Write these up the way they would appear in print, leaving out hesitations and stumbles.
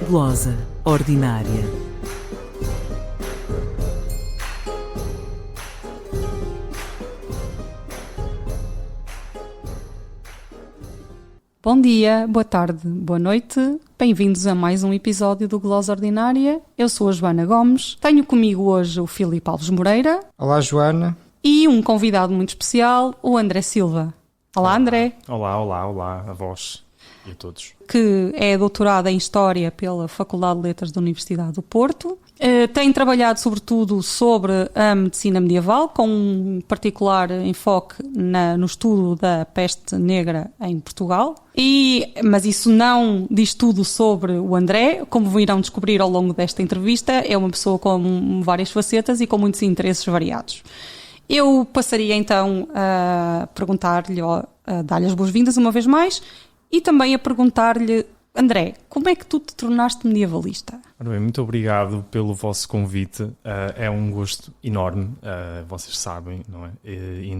Glosa ordinária. Bom dia, boa tarde, boa noite. Bem-vindos a mais um episódio do Glosa Ordinária. Eu sou a Joana Gomes. Tenho comigo hoje o Filipe Alves Moreira. Olá, Joana. E um convidado muito especial, o André Silva. Olá, André. Olá a vós e a todos. Que é doutorado em História pela Faculdade de Letras da Universidade do Porto. Tem trabalhado sobretudo sobre a medicina medieval, com um particular enfoque no estudo da peste negra em Portugal. Mas isso não diz tudo sobre o André. Como virão descobrir ao longo desta entrevista, é uma pessoa com várias facetas e com muitos interesses variados. Eu passaria então a perguntar-lhe, a dar-lhe as boas-vindas uma vez mais, e também a perguntar-lhe: André, como é que tu te tornaste medievalista? Bem, muito obrigado pelo vosso convite. É um gosto enorme, vocês sabem, não é? E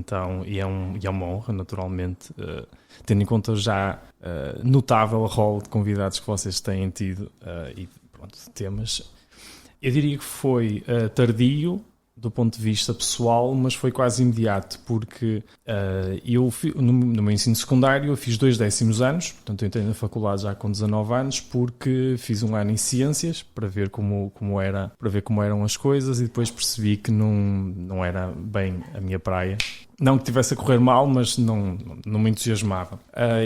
é uma honra, naturalmente, tendo em conta já notável rol de convidados que vocês têm tido e pronto, temas. Eu diria que foi tardio do ponto de vista pessoal, mas foi quase imediato, porque eu, no meu ensino secundário, eu fiz 2 décimos anos, portanto eu entrei na faculdade já com 19 anos, porque fiz um ano em Ciências, para ver como eram as coisas, e depois percebi que não era bem a minha praia. Não que estivesse a correr mal, mas não me entusiasmava.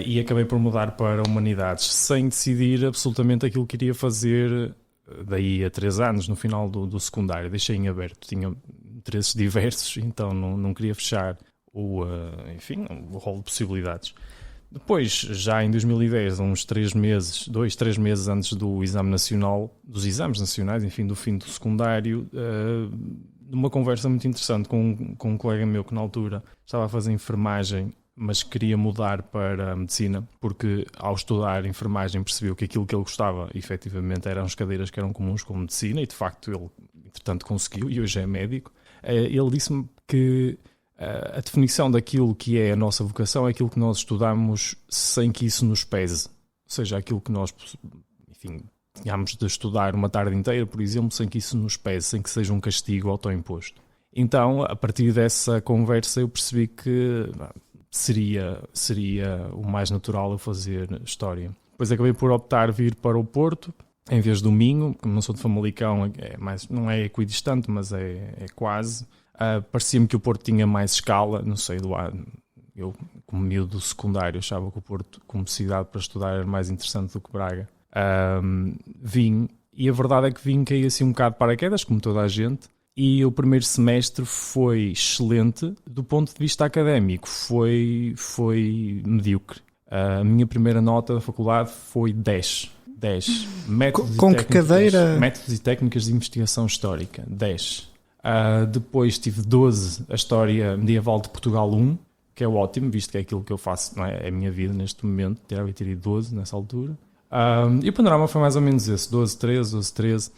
E acabei por mudar para Humanidades, sem decidir absolutamente aquilo que queria fazer daí a 3 anos, no final do secundário. Deixei em aberto, tinha interesses diversos, então não queria fechar o rol de possibilidades. Depois, já em 2010, uns 3 meses antes do exame nacional, dos exames nacionais, enfim, do fim do secundário, numa conversa muito interessante com um colega meu que na altura estava a fazer enfermagem, mas queria mudar para a medicina, porque ao estudar enfermagem percebeu que aquilo que ele gostava, efetivamente, eram as cadeiras que eram comuns com medicina, e de facto ele, entretanto, conseguiu, e hoje é médico. Ele disse-me que a definição daquilo que é a nossa vocação é aquilo que nós estudamos sem que isso nos pese. Ou seja, aquilo que nós, enfim, tenhamos de estudar uma tarde inteira, por exemplo, sem que isso nos pese, sem que seja um castigo autoimposto. Então, a partir dessa conversa, eu percebi que seria o mais natural eu fazer História. Depois acabei por optar vir para o Porto, em vez do Minho, como não sou de Famalicão, não é equidistante, mas é quase. Parecia-me que o Porto tinha mais escala, não sei, eu, como miúdo do secundário, achava que o Porto, como cidade para estudar, era mais interessante do que Braga. Vim, e a verdade é que vim cair assim um bocado de paraquedas, como toda a gente, e o primeiro semestre foi excelente do ponto de vista académico, foi medíocre. A minha primeira nota da faculdade foi 10. Com que cadeira? Métodos e técnicas de investigação histórica, 10. Depois tive 12, a História Medieval de Portugal 1, que é ótimo, visto que é aquilo que eu faço, não é a minha vida neste momento, teria 12 nessa altura. E o panorama foi mais ou menos esse, 12, 13.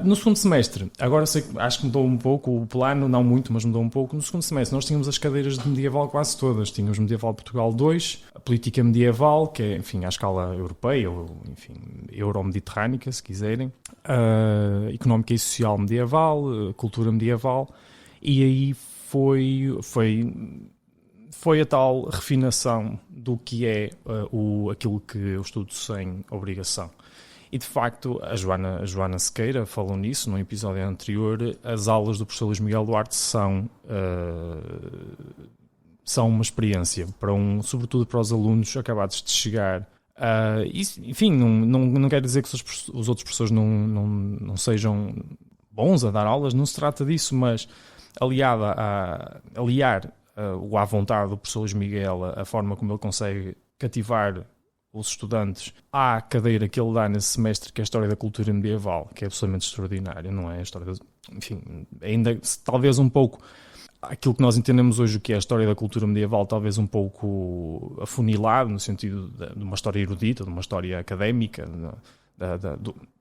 No segundo semestre, agora acho que mudou um pouco o plano, não muito, mas mudou um pouco. No segundo semestre nós tínhamos as cadeiras de medieval quase todas. Tínhamos Medieval Portugal 2, a Política Medieval, que é, enfim, à escala europeia, ou, enfim, euro-mediterrânica, se quiserem, Económica e Social Medieval, Cultura Medieval, e aí foi a tal refinação do que é aquilo que eu estudo sem obrigação. E, de facto, a Joana Sequeira falou nisso num episódio anterior. As aulas do professor Luís Miguel Duarte são uma experiência, sobretudo para os alunos acabados de chegar. Enfim, não quer dizer que os outros professores não sejam bons a dar aulas, não se trata disso, mas aliar à vontade do professor Luís Miguel, a forma como ele consegue cativar os estudantes à cadeira que ele dá nesse semestre, que é a História da Cultura Medieval, que é absolutamente extraordinária, não é? A história enfim, ainda talvez um pouco aquilo que nós entendemos hoje o que é a História da Cultura Medieval, talvez um pouco afunilado, no sentido de uma história erudita, de uma história académica,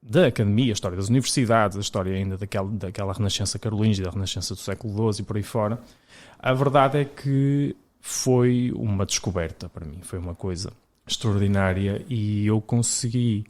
da academia, a história das universidades, a história ainda daquela Renascença carolíngia, da Renascença do século XII e por aí fora. A verdade é que foi uma descoberta para mim, foi uma coisa extraordinária, e eu consegui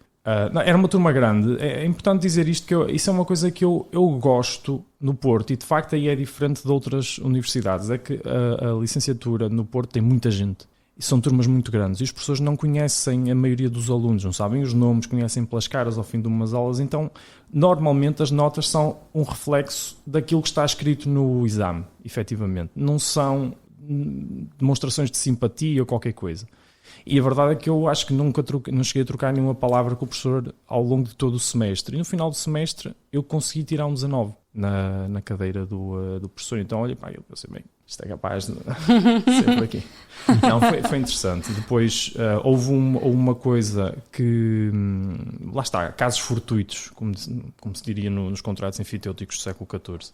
Não, era uma turma grande. É importante dizer isto, que isso é uma coisa que eu gosto no Porto, e de facto aí é diferente de outras universidades. É que a licenciatura no Porto tem muita gente. E são turmas muito grandes. E os professores não conhecem a maioria dos alunos, não sabem os nomes, conhecem pelas caras ao fim de umas aulas. Então, normalmente as notas são um reflexo daquilo que está escrito no exame, efetivamente. Não são demonstrações de simpatia ou qualquer coisa. E a verdade é que eu acho que nunca não cheguei a trocar nenhuma palavra com o professor ao longo de todo o semestre. E no final do semestre eu consegui tirar um 19 na cadeira do professor. Então, olha, pá, eu pensei, bem, isto é capaz de ser por aqui. Não, foi interessante. Depois houve uma coisa que, lá está, casos fortuitos, como se diria nos contratos enfitêuticos do século XIV.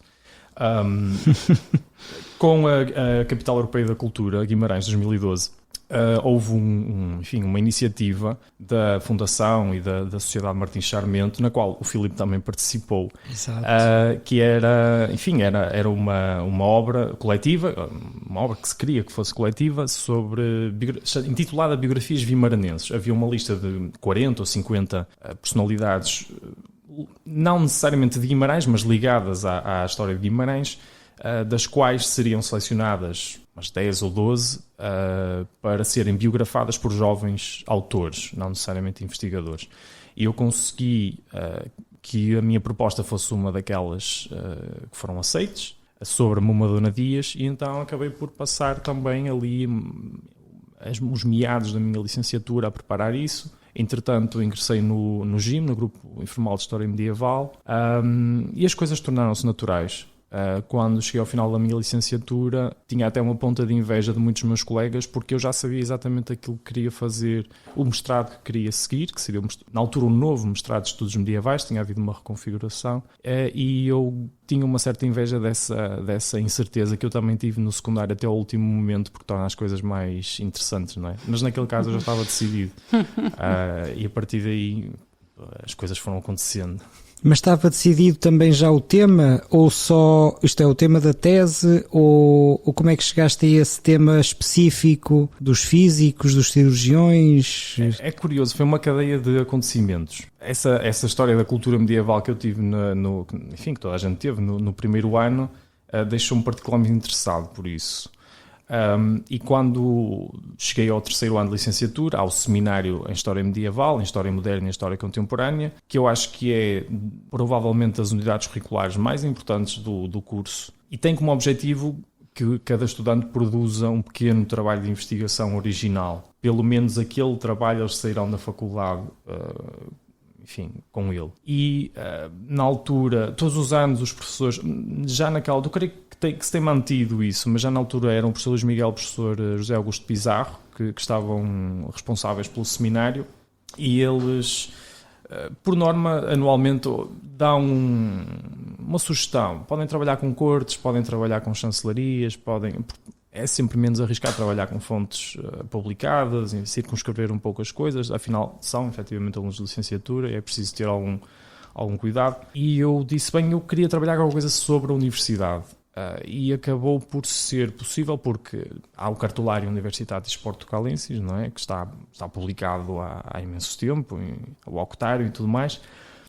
Com a Capital Europeia da Cultura, Guimarães, 2012, houve uma iniciativa da Fundação e da Sociedade Martins Sarmento, na qual o Filipe também participou. Exato. Que era uma obra coletiva, uma obra que se queria que fosse coletiva, intitulada Biografias Guimaranenses. Havia uma lista de 40 ou 50 personalidades, não necessariamente de Guimarães, mas ligadas à história de Guimarães, das quais seriam selecionadas umas 10 ou 12 para serem biografadas por jovens autores, não necessariamente investigadores. E eu consegui que a minha proposta fosse uma daquelas que foram aceites, sobre Momadona Dias, e então acabei por passar também ali os meados da minha licenciatura a preparar isso. Entretanto, ingressei no GIM, no Grupo Informal de História Medieval, e as coisas tornaram-se naturais. Quando cheguei ao final da minha licenciatura, tinha até uma ponta de inveja de muitos meus colegas, porque eu já sabia exatamente aquilo que queria fazer, o mestrado que queria seguir, que seria na altura um novo mestrado de Estudos Medievais, tinha havido uma reconfiguração, e eu tinha uma certa inveja dessa incerteza que eu também tive no secundário até ao último momento, porque torna as coisas mais interessantes, não é? Mas naquele caso eu já estava decidido, e a partir daí as coisas foram acontecendo. Mas estava decidido também já o tema, ou só isto é o tema da tese, ou como é que chegaste a esse tema específico dos físicos, dos cirurgiões? É curioso, foi uma cadeia de acontecimentos. Essa história da cultura medieval que eu tive, enfim, que toda a gente teve no primeiro ano, deixou-me particularmente interessado por isso. E quando cheguei ao terceiro ano de licenciatura, ao seminário em História Medieval, em História Moderna e em História Contemporânea, que eu acho que é provavelmente das unidades curriculares mais importantes do curso, e tem como objetivo que cada estudante produza um pequeno trabalho de investigação original. Pelo menos aquele trabalho eles sairão da faculdade enfim, com ele. E na altura, todos os anos os professores, já naquela altura, eu creio que se tem mantido isso, mas já na altura eram o professor Luís Miguel e o professor José Augusto Pizarro, que estavam responsáveis pelo seminário, e eles, por norma, anualmente dão uma sugestão. Podem trabalhar com cortes, podem trabalhar com chancelarias, é sempre menos arriscado trabalhar com fontes publicadas, circunscrever um pouco as coisas, afinal são efetivamente alunos de licenciatura e é preciso ter algum cuidado. E eu disse, bem, eu queria trabalhar com alguma coisa sobre a universidade. E acabou por ser possível porque há o cartulário Universitatis Portucalensis, não é? Que está publicado há imenso tempo, o Octário e tudo mais.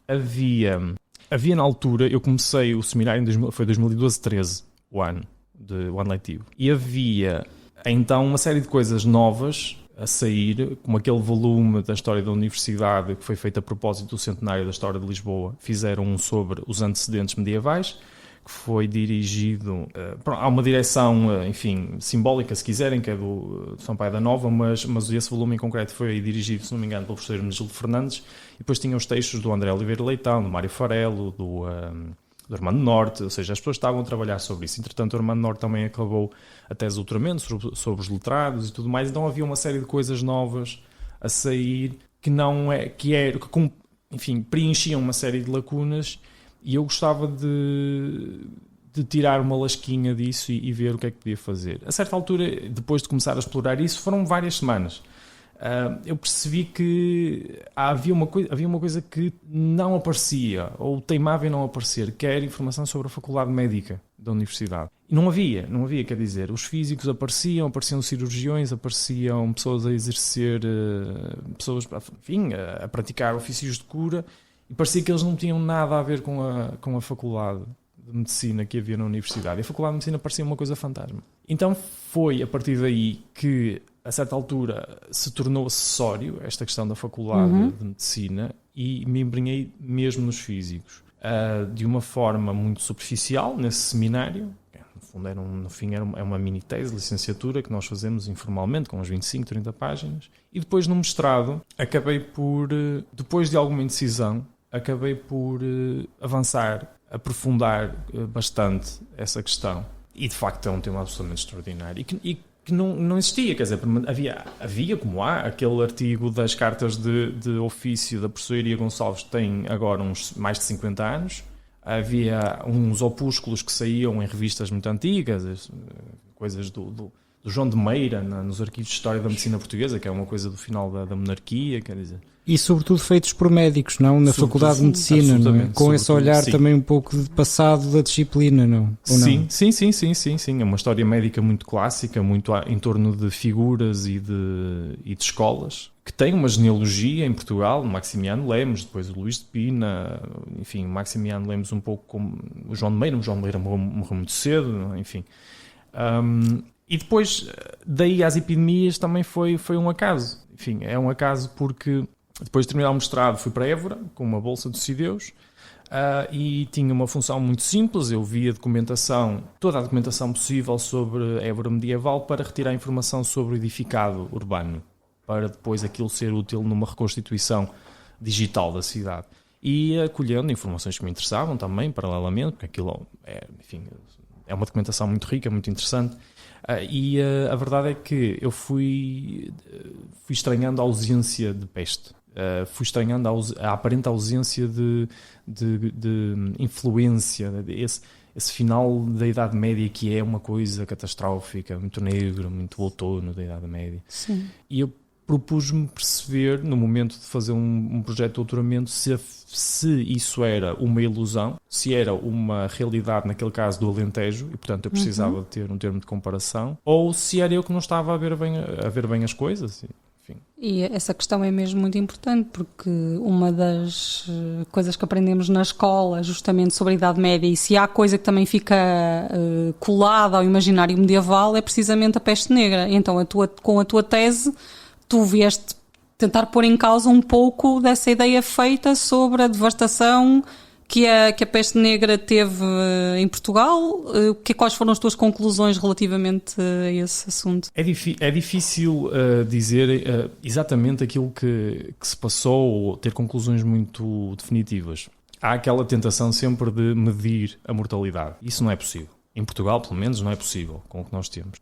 Havia na altura, eu comecei o seminário foi 2012-13, o ano letivo, e havia então uma série de coisas novas a sair, como aquele volume da história da universidade que foi feito a propósito do centenário da história de Lisboa. Fizeram um sobre os antecedentes medievais, que foi dirigido, há uma direção, enfim, simbólica, se quiserem, que é do São Pai da Nova, mas esse volume em concreto foi dirigido, se não me engano, pelo professor Hermenegildo Fernandes, e depois tinha os textos do André Oliveira Leitão, do Mário Farelo, do Armando Norte, ou seja, as pessoas estavam a trabalhar sobre isso. Entretanto, o Armando Norte também acabou a tese de doutoramento sobre os letrados e tudo mais, então havia uma série de coisas novas a sair enfim, preenchiam uma série de lacunas. E eu gostava de tirar uma lasquinha disso e ver o que é que podia fazer. A certa altura, depois de começar a explorar isso, foram várias semanas. Eu percebi que havia uma coisa que não aparecia, ou teimava em não aparecer, que era informação sobre a Faculdade Médica da Universidade. não havia, quer dizer, os físicos apareciam cirurgiões, apareciam pessoas a exercer, pessoas, enfim, a praticar ofícios de cura, e parecia que eles não tinham nada a ver com a faculdade de medicina que havia na universidade. E a faculdade de medicina parecia uma coisa fantasma. Então foi a partir daí que, a certa altura, se tornou acessório esta questão da faculdade de medicina, e me embrenhei mesmo nos físicos. De uma forma muito superficial, nesse seminário. No fim é uma mini tese de licenciatura que nós fazemos informalmente, com uns 25, 30 páginas. E depois no mestrado, acabei por, depois de alguma indecisão, avançar, aprofundar bastante essa questão. E de facto é um tema absolutamente extraordinário. E que não existia, quer dizer, havia como há, aquele artigo das cartas de ofício da professora Iria Gonçalves, que tem agora uns mais de 50 anos. Havia uns opúsculos que saíam em revistas muito antigas, coisas do João de Meira, nos arquivos de História da Medicina Portuguesa, que é uma coisa do final da monarquia, quer dizer. E sobretudo feitos por médicos, não? Na Faculdade de Medicina, não é? Com esse olhar também um pouco de passado da disciplina, não? Ou sim, não? Sim. É uma história médica muito clássica, muito em torno de figuras e de escolas, que tem uma genealogia em Portugal, o Maximiano Lemos, depois o Luís de Pina, enfim, o Maximiano Lemos um pouco como o João de Meira. O João de Meira morreu muito cedo, enfim. E depois, daí às epidemias também foi um acaso. Enfim, é um acaso porque depois de terminar o mestrado fui para Évora, com uma bolsa do Cideus, e tinha uma função muito simples. Eu via toda a documentação possível sobre Évora medieval para retirar informação sobre o edificado urbano, para depois aquilo ser útil numa reconstituição digital da cidade. E acolhendo informações que me interessavam também, paralelamente, porque aquilo é uma documentação muito rica, muito interessante. E a verdade é que eu fui estranhando a ausência de peste. Fui estranhando a aparente ausência de influência, esse final da Idade Média, que é uma coisa catastrófica, muito negro, muito outono da Idade Média. Sim. E eu propus-me perceber, no momento de fazer um projeto de doutoramento, se isso era uma ilusão, se era uma realidade, naquele caso, do Alentejo, e portanto eu precisava de ter um termo de comparação, ou se era eu que não estava a ver bem as coisas. Enfim. E essa questão é mesmo muito importante, porque uma das coisas que aprendemos na escola, justamente sobre a Idade Média, e se há coisa que também fica colada ao imaginário medieval, é precisamente a peste negra. Então com a tua tese, tu vieste tentar pôr em causa um pouco dessa ideia feita sobre a devastação que a peste negra teve em Portugal. Quais foram as tuas conclusões relativamente a esse assunto? É difícil dizer exatamente aquilo que se passou, ou ter conclusões muito definitivas. Há aquela tentação sempre de medir a mortalidade. Isso não é possível. Em Portugal, pelo menos, não é possível com o que nós temos.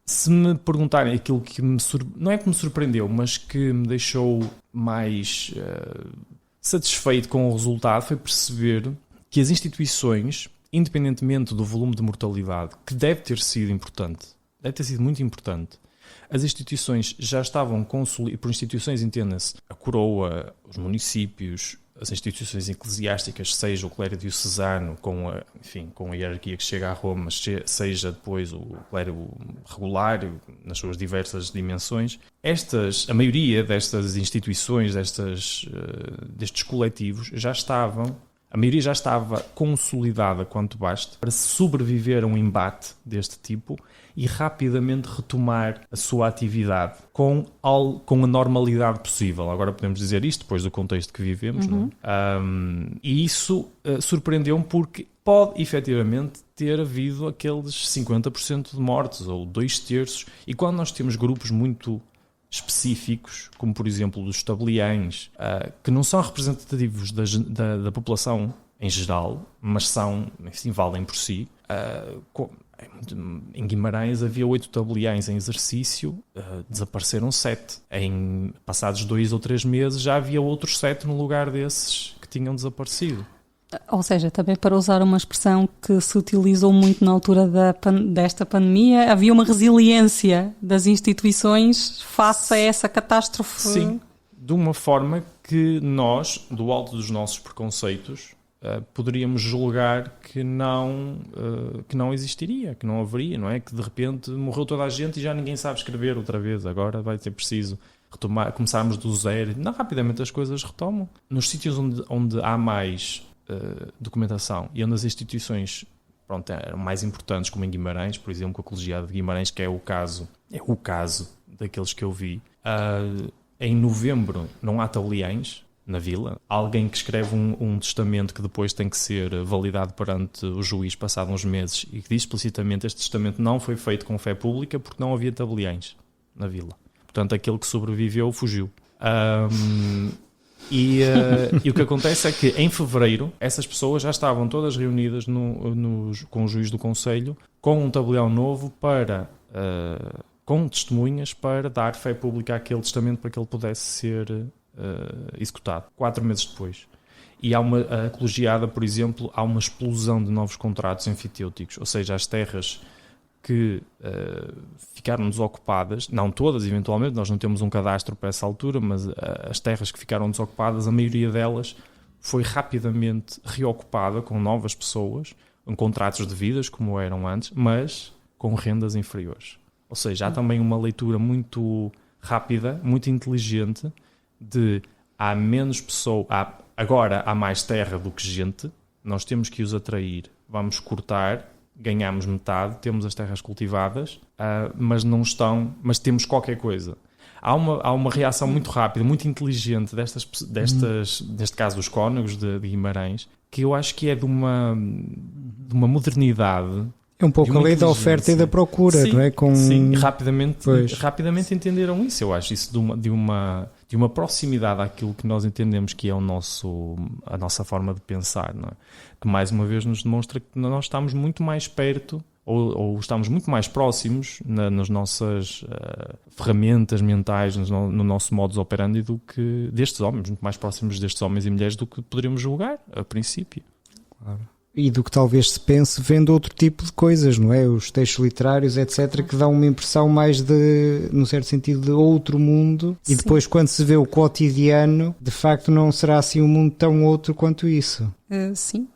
Se me perguntarem aquilo que não é que me surpreendeu, mas que me deixou mais satisfeito com o resultado, foi perceber que as instituições, independentemente do volume de mortalidade, que deve ter sido importante, deve ter sido muito importante, as instituições já estavam consolidadas. Por instituições entenda-se a coroa, os municípios, as instituições eclesiásticas, seja o clero diocesano com a hierarquia que chega a Roma, seja depois o clero regular nas suas diversas dimensões. A maioria destas instituições, destes coletivos, a maioria já estava consolidada quanto basta para sobreviver a um embate deste tipo e rapidamente retomar a sua atividade com a normalidade possível. Agora podemos dizer isto depois do contexto que vivemos. Não é? E isso surpreendeu-me, porque pode efetivamente ter havido aqueles 50% de mortes ou 2/3. E quando nós temos grupos muito específicos, como por exemplo dos tabeliães, que não são representativos da população em geral, mas valem por si. Em Guimarães havia 8 tabeliães em exercício, desapareceram 7. Passados 2 ou 3 meses já havia outros 7 no lugar desses que tinham desaparecido. Ou seja, também, para usar uma expressão que se utilizou muito na altura desta pandemia, havia uma resiliência das instituições face a essa catástrofe. Sim, de uma forma que nós, do alto dos nossos preconceitos, poderíamos julgar que não existiria, que não haveria, não é? Que de repente morreu toda a gente e já ninguém sabe escrever outra vez, agora vai ser preciso começarmos do zero. Não, rapidamente as coisas retomam. Nos sítios onde há mais documentação e onde as instituições eram mais importantes, como em Guimarães, por exemplo, com a Colegiada de Guimarães, que é o caso daqueles que eu vi, em novembro não há tabeliães na vila. Alguém que escreve um testamento que depois tem que ser validado perante o juiz passado uns meses e que diz explicitamente este testamento não foi feito com fé pública porque não havia tabeliães na vila. Portanto, aquele que sobreviveu fugiu. E o que acontece é que em fevereiro essas pessoas já estavam todas reunidas com o juiz do concelho com um tabelião novo com testemunhas para dar fé pública àquele testamento para que ele pudesse ser executado 4 meses depois. E a colegiada, por exemplo, há uma explosão de novos contratos enfitêuticos, ou seja, as terras que ficaram desocupadas, não todas eventualmente, nós não temos um cadastro para essa altura, mas as terras que ficaram desocupadas, a maioria delas foi rapidamente reocupada com novas pessoas, com contratos de vidas como eram antes, mas com rendas inferiores. Ou seja, há também uma leitura muito rápida, muito inteligente de há menos pessoas, agora há mais terra do que gente, nós temos que os atrair, vamos cortar, ganhamos metade, temos as terras cultivadas, mas temos qualquer coisa. Há uma reação muito rápida, muito inteligente neste caso dos cónegos de Guimarães, que eu acho que é de uma modernidade. É um pouco a lei da oferta e da procura, sim, não é? Sim, rapidamente entenderam isso. Eu acho isso de uma proximidade àquilo que nós entendemos que é a nossa forma de pensar, não é? Que mais uma vez nos demonstra que nós estamos muito mais perto ou estamos muito mais próximos nas nossas ferramentas mentais, no nosso modus operandi do que destes homens, muito mais próximos destes homens e mulheres do que poderíamos julgar a princípio. Claro. E do que talvez se pense vendo outro tipo de coisas, não é? Os textos literários, etc., que dão uma impressão mais num certo sentido, de outro mundo. Sim. E depois, quando se vê o cotidiano, de facto não será assim um mundo tão outro quanto isso. Sim.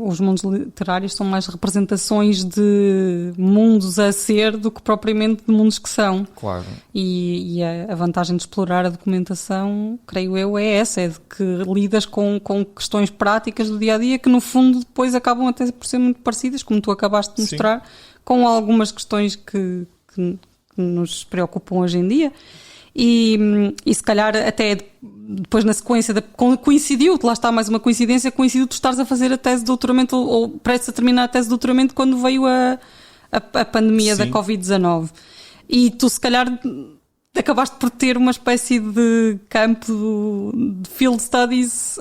Os mundos literários são mais representações de mundos a ser do que propriamente de mundos que são. Claro. E a vantagem de explorar a documentação, creio eu, é essa, é de que lidas com questões práticas do dia-a-dia que no fundo depois acabam até por ser muito parecidas, como tu acabaste de mostrar, sim, com algumas questões que nos preocupam hoje em dia. E se calhar até depois na sequência coincidiu, lá está mais uma coincidência, coincidiu tu estares a fazer a tese de doutoramento ou prestes a terminar a tese de doutoramento quando veio a pandemia, sim, da Covid-19 e tu se calhar acabaste por ter uma espécie de campo de field studies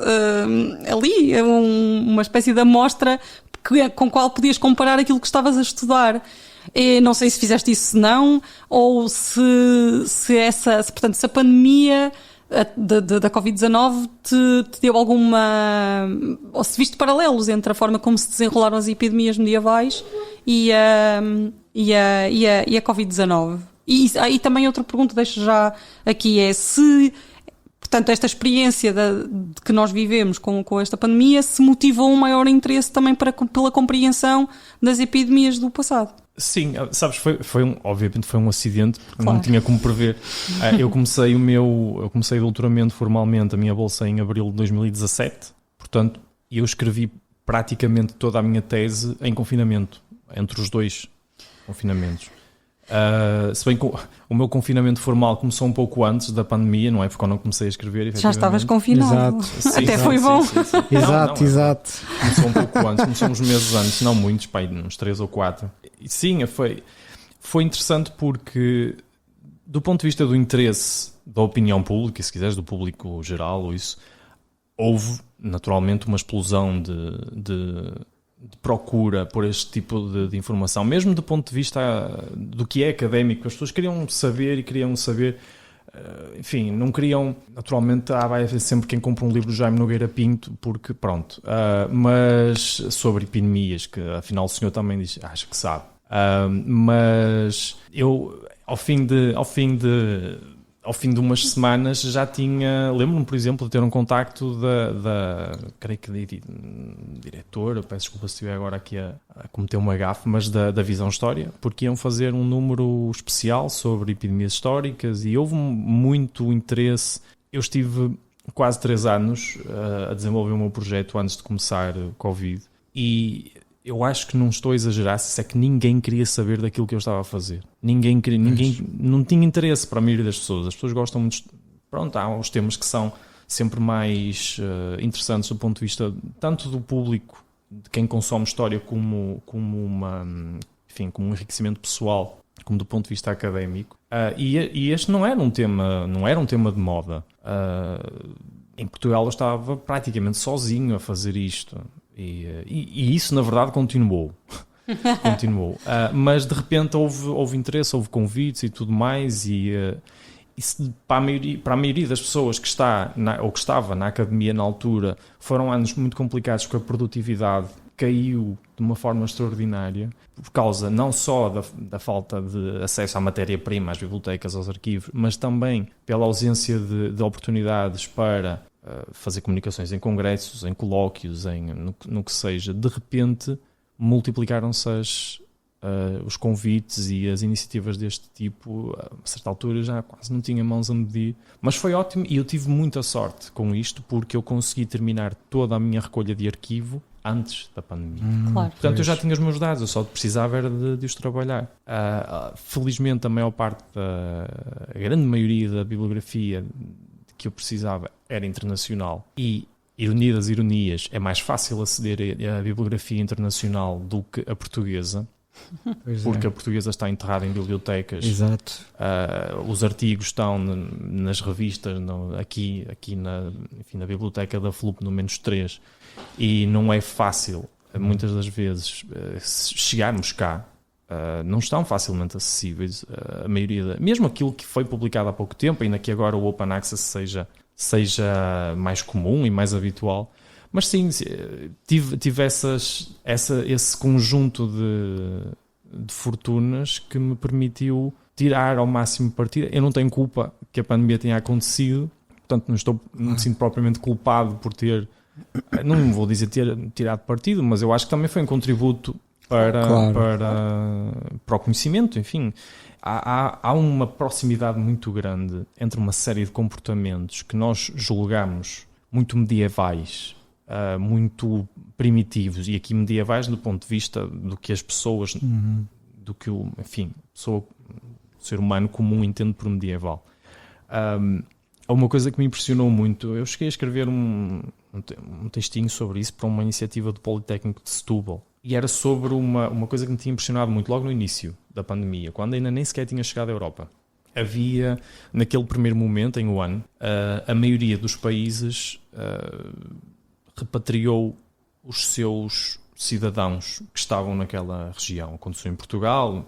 ali, uma espécie de amostra com a qual podias comparar aquilo que estavas a estudar. Não sei se fizeste isso, se não, ou se a pandemia da Covid-19 te deu alguma... ou se viste paralelos entre a forma como se desenrolaram as epidemias medievais e a Covid-19. E aí também outra pergunta, deixo já aqui, é se... Portanto, esta experiência de que nós vivemos com esta pandemia se motivou um maior interesse também pela compreensão das epidemias do passado. Sim, sabes, obviamente foi um acidente, porque claro, não tinha como prever. Eu comecei o doutoramento formalmente, a minha bolsa em abril de 2017, portanto, eu escrevi praticamente toda a minha tese em confinamento, entre os 2 confinamentos. Se bem que o meu confinamento formal começou um pouco antes da pandemia, não é? Porque eu não comecei a escrever. Já estavas confinado. Exato. Sim, até foi bom. Sim. Exato. Começou um pouco antes, começou uns meses antes, não muitos, uns 3 ou 4. E, sim, foi interessante porque, do ponto de vista do interesse da opinião pública, se quiseres, do público geral, ou isso, houve naturalmente uma explosão de procura por este tipo de informação, mesmo do ponto de vista do que é académico. As pessoas queriam saber, enfim, não queriam, naturalmente vai haver sempre quem compra um livro do Jaime Nogueira Pinto, porque pronto, mas sobre epidemias, que afinal o senhor também diz, acho que sabe, mas eu ao fim de ao fim de umas semanas já tinha... Lembro-me, por exemplo, de ter um contacto creio que diretora, peço desculpa se estiver agora aqui a cometer uma gafe, mas da Visão História, porque iam fazer um número especial sobre epidemias históricas e houve muito interesse. Eu estive quase 3 anos a desenvolver o meu projeto antes de começar o Covid e eu acho que não estou a exagerar se é que ninguém queria saber daquilo que eu estava a fazer. Ninguém não tinha interesse para a maioria das pessoas. As pessoas gostam muito... Pronto, há os temas que são sempre mais interessantes do ponto de vista tanto do público, de quem consome história, como um enriquecimento pessoal, como do ponto de vista académico. E este não era um tema de moda. Em Portugal eu estava praticamente sozinho a fazer isto. E isso, na verdade, continuou. Mas, de repente, houve interesse, houve convites e tudo mais. Para a maioria das pessoas que estava na academia na altura, foram anos muito complicados, porque a produtividade caiu de uma forma extraordinária, por causa não só da falta de acesso à matéria-prima, às bibliotecas, aos arquivos, mas também pela ausência de oportunidades para fazer comunicações em congressos, em colóquios, no que seja. De repente multiplicaram-se os convites e as iniciativas deste tipo. A certa altura já quase não tinha mãos a medir, mas foi ótimo e eu tive muita sorte com isto, porque eu consegui terminar toda a minha recolha de arquivo antes da pandemia. Claro. Portanto, eu já tinha os meus dados, eu só precisava era de os trabalhar. Felizmente, a grande maioria da bibliografia que eu precisava era internacional e, ironia das ironias, é mais fácil aceder à bibliografia internacional do que a portuguesa, porque a portuguesa está enterrada em bibliotecas. Exato. Os artigos estão nas revistas, aqui na biblioteca da FLUP no -3, e não é fácil, muitas das vezes, chegarmos cá. Não estão facilmente acessíveis. A maioria mesmo aquilo que foi publicado há pouco tempo, ainda que agora o Open Access seja mais comum e mais habitual, mas sim, tive esse conjunto de fortunas que me permitiu tirar ao máximo partido. Eu não tenho culpa que a pandemia tenha acontecido, portanto não me sinto propriamente culpado por não vou dizer ter tirado partido, mas eu acho que também foi um contributo para o conhecimento. Enfim, há uma proximidade muito grande entre uma série de comportamentos que nós julgamos muito medievais, muito primitivos, e aqui medievais do ponto de vista do que as pessoas, do que o ser humano comum entende por medieval. Há uma coisa que me impressionou muito. Eu cheguei a escrever um textinho sobre isso para uma iniciativa do Politécnico de Setúbal. E era sobre uma coisa que me tinha impressionado muito logo no início da pandemia, quando ainda nem sequer tinha chegado à Europa. Havia, naquele primeiro momento, em Wuhan, a maioria dos países repatriou os seus cidadãos que estavam naquela região. Aconteceu em Portugal,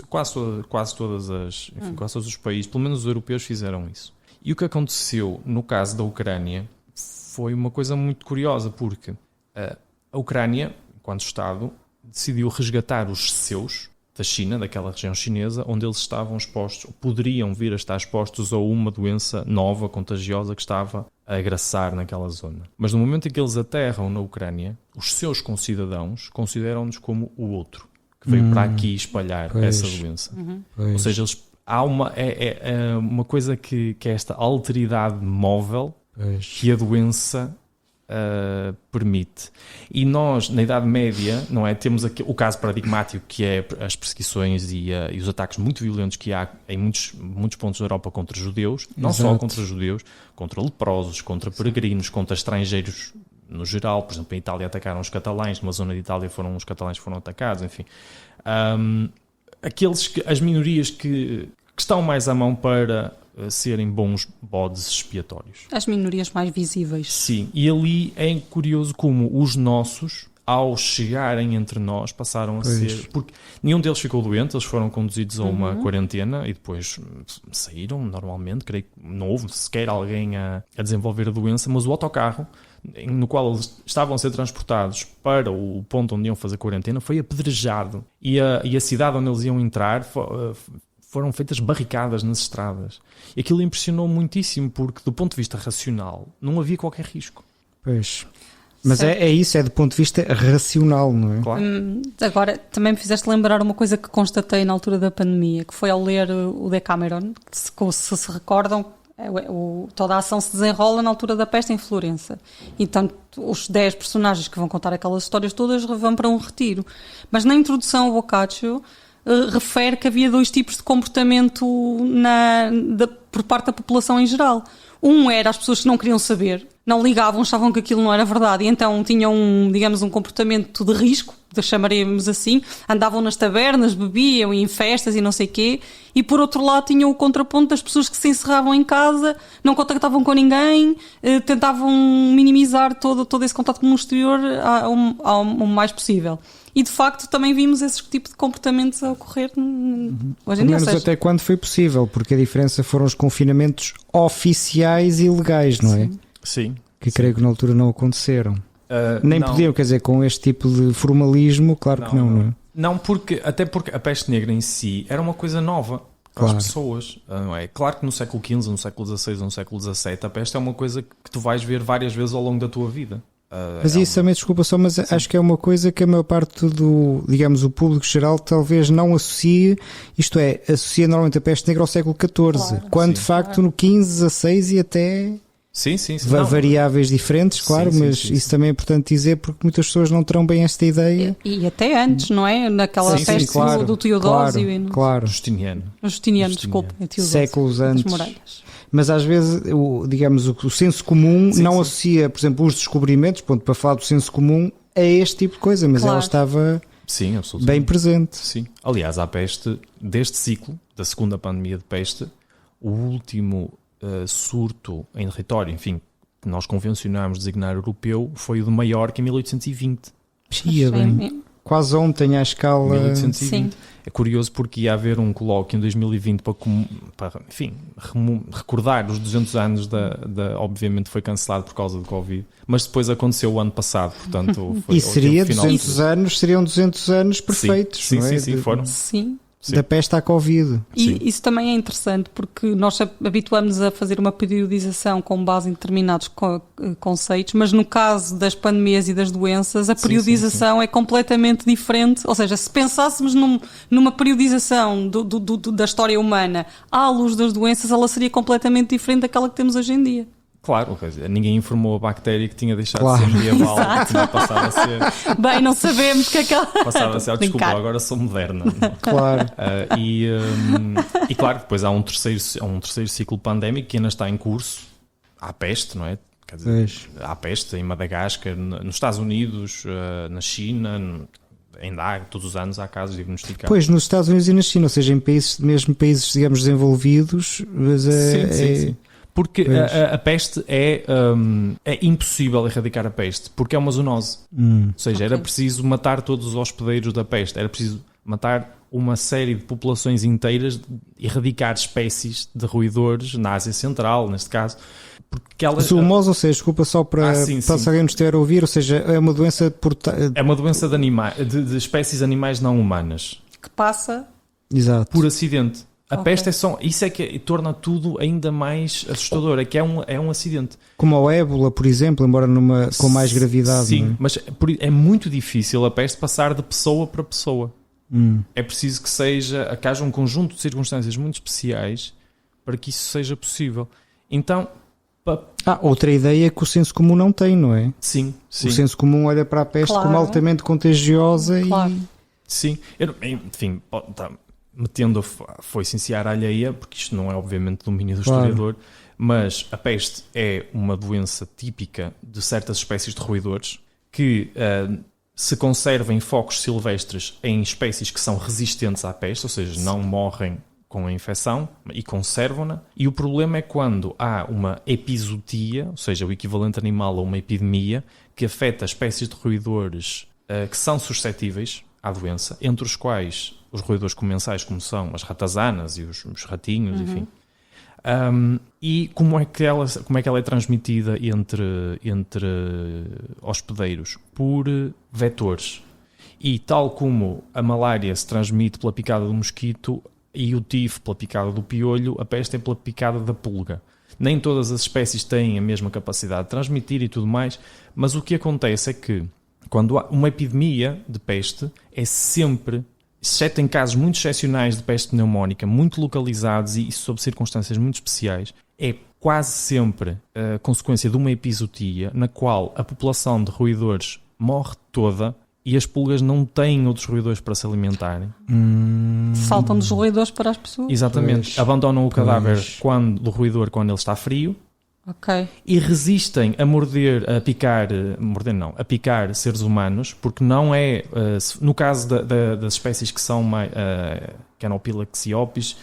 quase todos os países, pelo menos os europeus, fizeram isso. E o que aconteceu no caso da Ucrânia foi uma coisa muito curiosa, porque a Ucrânia, enquanto Estado, decidiu resgatar os seus da China, daquela região chinesa, onde eles estavam expostos, poderiam vir a estar expostos a uma doença nova, contagiosa, que estava a agraçar naquela zona. Mas no momento em que eles aterram na Ucrânia, os seus concidadãos consideram-nos como o outro, que veio para aqui espalhar essa doença. Ou seja, há uma coisa que é esta alteridade móvel que a doença permite. E nós, na Idade Média, não é, temos aqui o caso paradigmático, que é as perseguições e os ataques muito violentos que há em muitos pontos da Europa contra judeus, não só contra judeus, contra leprosos, contra peregrinos, contra estrangeiros no geral. Por exemplo, em Itália atacaram os catalães, numa zona de Itália os catalães foram atacados, enfim. As minorias que estão mais à mão para serem bons bodes expiatórios. As minorias mais visíveis. Sim, e ali é curioso como os nossos, ao chegarem entre nós, passaram a ser... Porque nenhum deles ficou doente, eles foram conduzidos a uma quarentena e depois saíram normalmente. Creio que não houve sequer alguém a desenvolver a doença, mas o autocarro no qual eles estavam a ser transportados para o ponto onde iam fazer quarentena foi apedrejado. E a cidade onde eles iam entrar foram feitas barricadas nas estradas. E aquilo impressionou muitíssimo, porque do ponto de vista racional não havia qualquer risco. Pois. Mas é isso, é do ponto de vista racional, não é? Claro. Agora, também me fizeste lembrar uma coisa que constatei na altura da pandemia, que foi ao ler o Decameron, que se recordam, toda a ação se desenrola na altura da peste em Florença. Então, os 10 personagens que vão contar aquelas histórias todas vão para um retiro. Mas na introdução, o Boccaccio refere que havia 2 tipos de comportamento por parte da população em geral. Um era as pessoas que não queriam saber, não ligavam, achavam que aquilo não era verdade, e então tinham, digamos, um comportamento de risco, chamaremos assim, andavam nas tabernas, bebiam, em festas e não sei quê, e por outro lado tinham o contraponto das pessoas que se encerravam em casa, não contactavam com ninguém, tentavam minimizar todo esse contato com o exterior ao mais possível. E de facto também vimos esse tipo de comportamentos a ocorrer hoje em dia. Pelo menos até quando foi possível, porque a diferença foram os confinamentos oficiais e legais, não é? Sim. Que creio que na altura não aconteceram. Nem não. podiam, quer dizer, com este tipo de formalismo, claro que não é? Não, até porque a peste negra em si era uma coisa nova para as pessoas. Não é? Claro que no século XV, no século XVI ou no século XVII, a peste é uma coisa que tu vais ver várias vezes ao longo da tua vida. Mas isso também, desculpa só, mas acho que é uma coisa que a maior parte do, digamos, o público geral talvez não associe, isto é, associa normalmente a peste negra ao século XIV, quando de facto no XV, XVI e até variáveis diferentes, claro, mas isso também é importante dizer porque muitas pessoas não terão bem esta ideia. E até antes, não é? Naquela peste do Teodósio claro. Justiniano, desculpa, é Teodósio, séculos antes. Mas às vezes, digamos, o senso comum não associa, por exemplo, os descobrimentos, para falar do senso comum, a este tipo de coisa, mas ela estava bem presente. Sim. Aliás, a peste, deste ciclo, da segunda pandemia de peste, o último surto em território, enfim, que nós convencionámos designar europeu, foi o de Maiorca em 1820. Quase ontem à escala... 1820. Sim. É curioso porque ia haver um colóquio em 2020 para enfim, recordar os 200 anos obviamente foi cancelado por causa do Covid, mas depois aconteceu o ano passado, portanto... E seria 200 anos, seriam 200 anos perfeitos, sim, não é? Sim, foram. Sim. Da peste à Covid. E isso também é interessante porque nós habituamos-nos a fazer uma periodização com base em determinados conceitos, mas no caso das pandemias e das doenças a periodização é completamente diferente. Ou seja, se pensássemos numa periodização da história humana à luz das doenças, ela seria completamente diferente daquela que temos hoje em dia. Claro, quer dizer, ninguém informou a bactéria que tinha deixado de ser medieval, que tinha passado a ser... Bem, não sabemos que aquela... Passava a ser, desculpa, agora sou moderna. Claro. E claro, depois há um terceiro ciclo pandémico que ainda está em curso. Há peste, não é? Quer dizer, há peste em Madagascar, nos Estados Unidos, na China... Ainda há, todos os anos há casos diagnosticados. Pois, nos Estados Unidos e na China, ou seja, em países, digamos, desenvolvidos... Mas sim. Porque a peste é impossível erradicar a peste, porque é uma zoonose. Ou seja, era preciso matar todos os hospedeiros da peste, era preciso matar uma série de populações inteiras, erradicar espécies de roedores na Ásia Central, neste caso. Porque zoonose, ou seja, desculpa só para se alguém nos estiver a ouvir, ou seja, é uma doença... É uma doença de espécies animais não humanas. Que passa... Exato. Por acidente. A peste é só... Isso é que torna tudo ainda mais assustador. É que é um acidente. Como a ébola, por exemplo, embora com mais gravidade. Sim, não é? Mas é muito difícil a peste passar de pessoa para pessoa. É preciso que haja um conjunto de circunstâncias muito especiais para que isso seja possível. Então... outra ideia que o senso comum não tem, não é? Sim. O senso comum olha para a peste como altamente contagiosa e... Sim. Enfim, metendo a foice em seara alheia, porque isto não é obviamente domínio do historiador, mas a peste é uma doença típica de certas espécies de roedores que se conserva em focos silvestres em espécies que são resistentes à peste, ou seja, não morrem com a infecção e conservam-na. E o problema é quando há uma epizootia, ou seja, o equivalente animal a uma epidemia, que afeta espécies de roedores que são suscetíveis à doença, entre os quais os roedores comensais, como são as ratazanas e os ratinhos, enfim. E como é que ela é transmitida entre hospedeiros? Por vetores. E tal como a malária se transmite pela picada do mosquito, e o tifo pela picada do piolho, a peste é pela picada da pulga. Nem todas as espécies têm a mesma capacidade de transmitir e tudo mais, mas o que acontece é que quando há uma epidemia de peste, é sempre, exceto em casos muito excepcionais de peste pneumónica, muito localizados e sob circunstâncias muito especiais, é quase sempre a consequência de uma epizootia na qual a população de roedores morre toda e as pulgas não têm outros roedores para se alimentarem. Saltam dos roedores para as pessoas. Exatamente. Pois. Abandonam o cadáver Pois. do roedor quando ele está frio Ok. e resistem a a picar seres humanos, porque não é, no caso das espécies que são Canopsila siopis,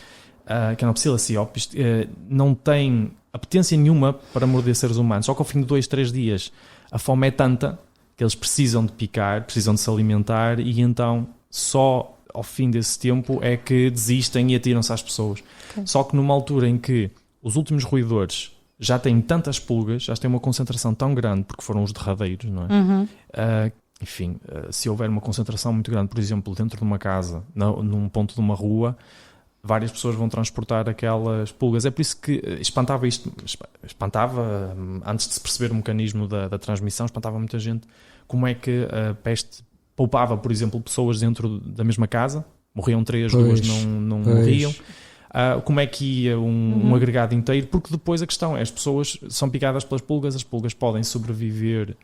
não tem apetência nenhuma para morder seres humanos, só que ao fim de 2-3 dias a fome é tanta que eles precisam de picar, precisam de se alimentar e então só ao fim desse tempo é que desistem e atiram-se às pessoas. Ok. Só que numa altura em que os últimos roedores já têm tantas pulgas, já têm uma concentração tão grande, porque foram os derradeiros, não é? Enfim, se houver uma concentração muito grande, por exemplo, dentro de uma casa, num ponto de uma rua, várias pessoas vão transportar aquelas pulgas. É por isso que espantava, antes de se perceber o mecanismo da transmissão, espantava muita gente como é que a peste poupava, por exemplo, pessoas dentro da mesma casa, morriam 3, Pois, 2 não pois. morriam. Como é que ia um agregado inteiro? Porque depois a questão é, as pessoas são picadas pelas pulgas, as pulgas podem sobreviver